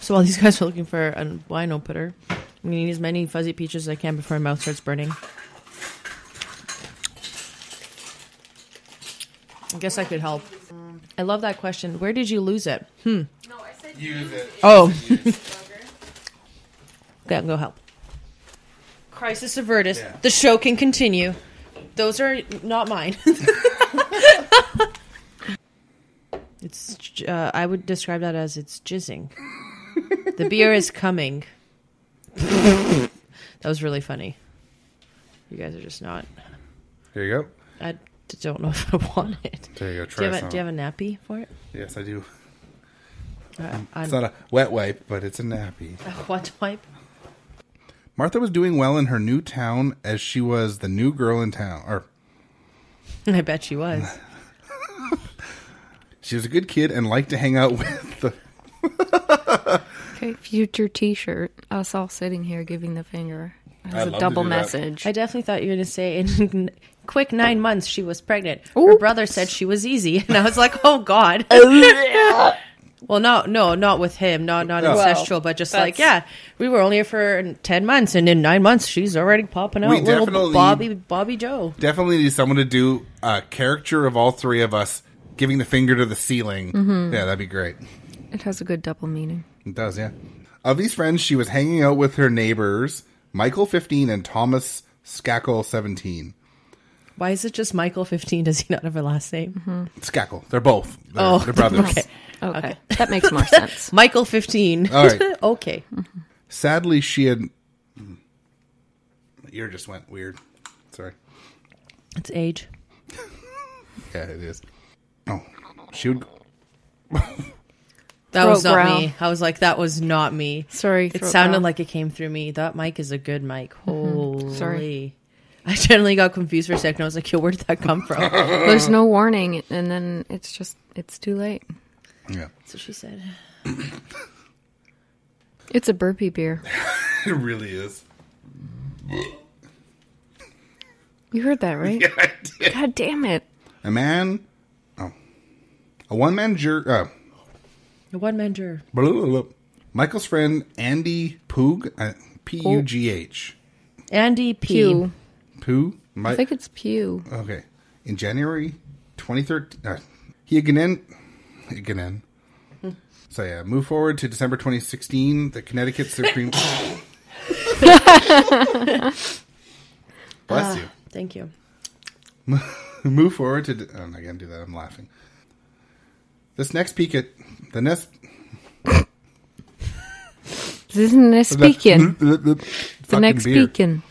so while these guys are looking for a wine opener, I'm going to eat as many fuzzy peaches as I can before my mouth starts burning. I guess I could help. I love that question. Where did you lose it? Use it. Oh. Okay, go help. Crisis averted. Yeah. The show can continue. Those are not mine. It's. I would describe that as it's jizzing. The beer is coming. That was really funny. You guys are just not. Here you go. I don't know if I want it. There you go. Do Try you some. have a nappy for it? Yes, I do. I'm It's not a wet wipe, but it's a nappy. a what wipe? Martha was doing well in her new town as she was the new girl in town. Or I bet she was. she was a good kid and liked to hang out with the... Okay, future T-shirt. Us all sitting here giving the finger. It was a double message. I definitely thought you were going to say in quick 9 months she was pregnant. Her brother said she was easy. And I was like, oh, God. Well, not with him. Not incestual, but just like, yeah, we were only here for 10 months. And in 9 months, she's already popping out little Bobby Joe. Definitely need someone to do a caricature of all three of us giving the finger to the ceiling. Mm-hmm. Yeah, that'd be great. It has a good double meaning. It does, yeah. Of these friends, she was hanging out with her neighbors, Michael, 15, and Thomas Skakel, 17. Why is it just Michael, 15? Does he not have a last name? Mm-hmm. Skakel. They're both. They're brothers. Okay. That makes more sense. Michael, 15. All right. Okay. Mm-hmm. Sadly, she had... My ear just went weird. Sorry. It's age. Yeah, it is. Oh. She would... That was not me. I was like, that was not me. Sorry. It sounded like it came through me. That mic is a good mic. Holy. Sorry. I generally got confused for a second. I was like, yo, where did that come from? There's no warning, and then it's too late. Yeah. That's what she said. It's a burpee beer. It really is. You heard that, right? Yeah, I did. God damn it. A one-man juror... A one-man juror. Michael's friend, Andy Poog, P-U-G-H. Andy Pew. Pooh? I think it's Pew. Okay. In January 2013, he again. So yeah, move forward to December 2016. The Connecticut Supreme. Bless you. Thank you. Move forward to. Oh, I can't do that. I'm laughing. This next peek at the next. This next speaking. The next speaking.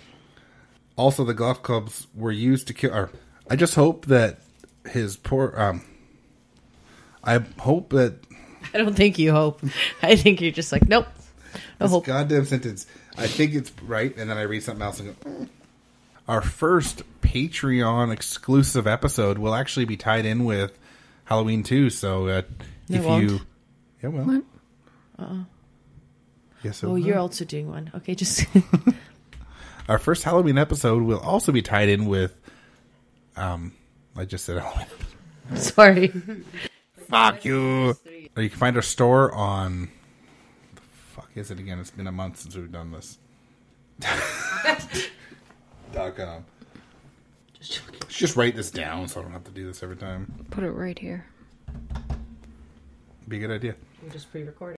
Also, the golf clubs were used to kill. I just hope that his poor. I hope that. I don't think you hope. I think you're just like, nope. No hope. Goddamn sentence. I think it's right, and then I read something else and go. Our first Patreon exclusive episode will actually be tied in with Halloween 2. So if you. Yeah, well. What? Yes. Oh, you're also doing one. Okay, just. Our first Halloween episode will also be tied in with. I just said Halloween. Sorry. Fuck you. Or you can find our store on. The fuck is it again? It's been a month since we've done this. .com. Just write this down so I don't have to do this every time. Put it right here. Be a good idea. We'll just pre-record it.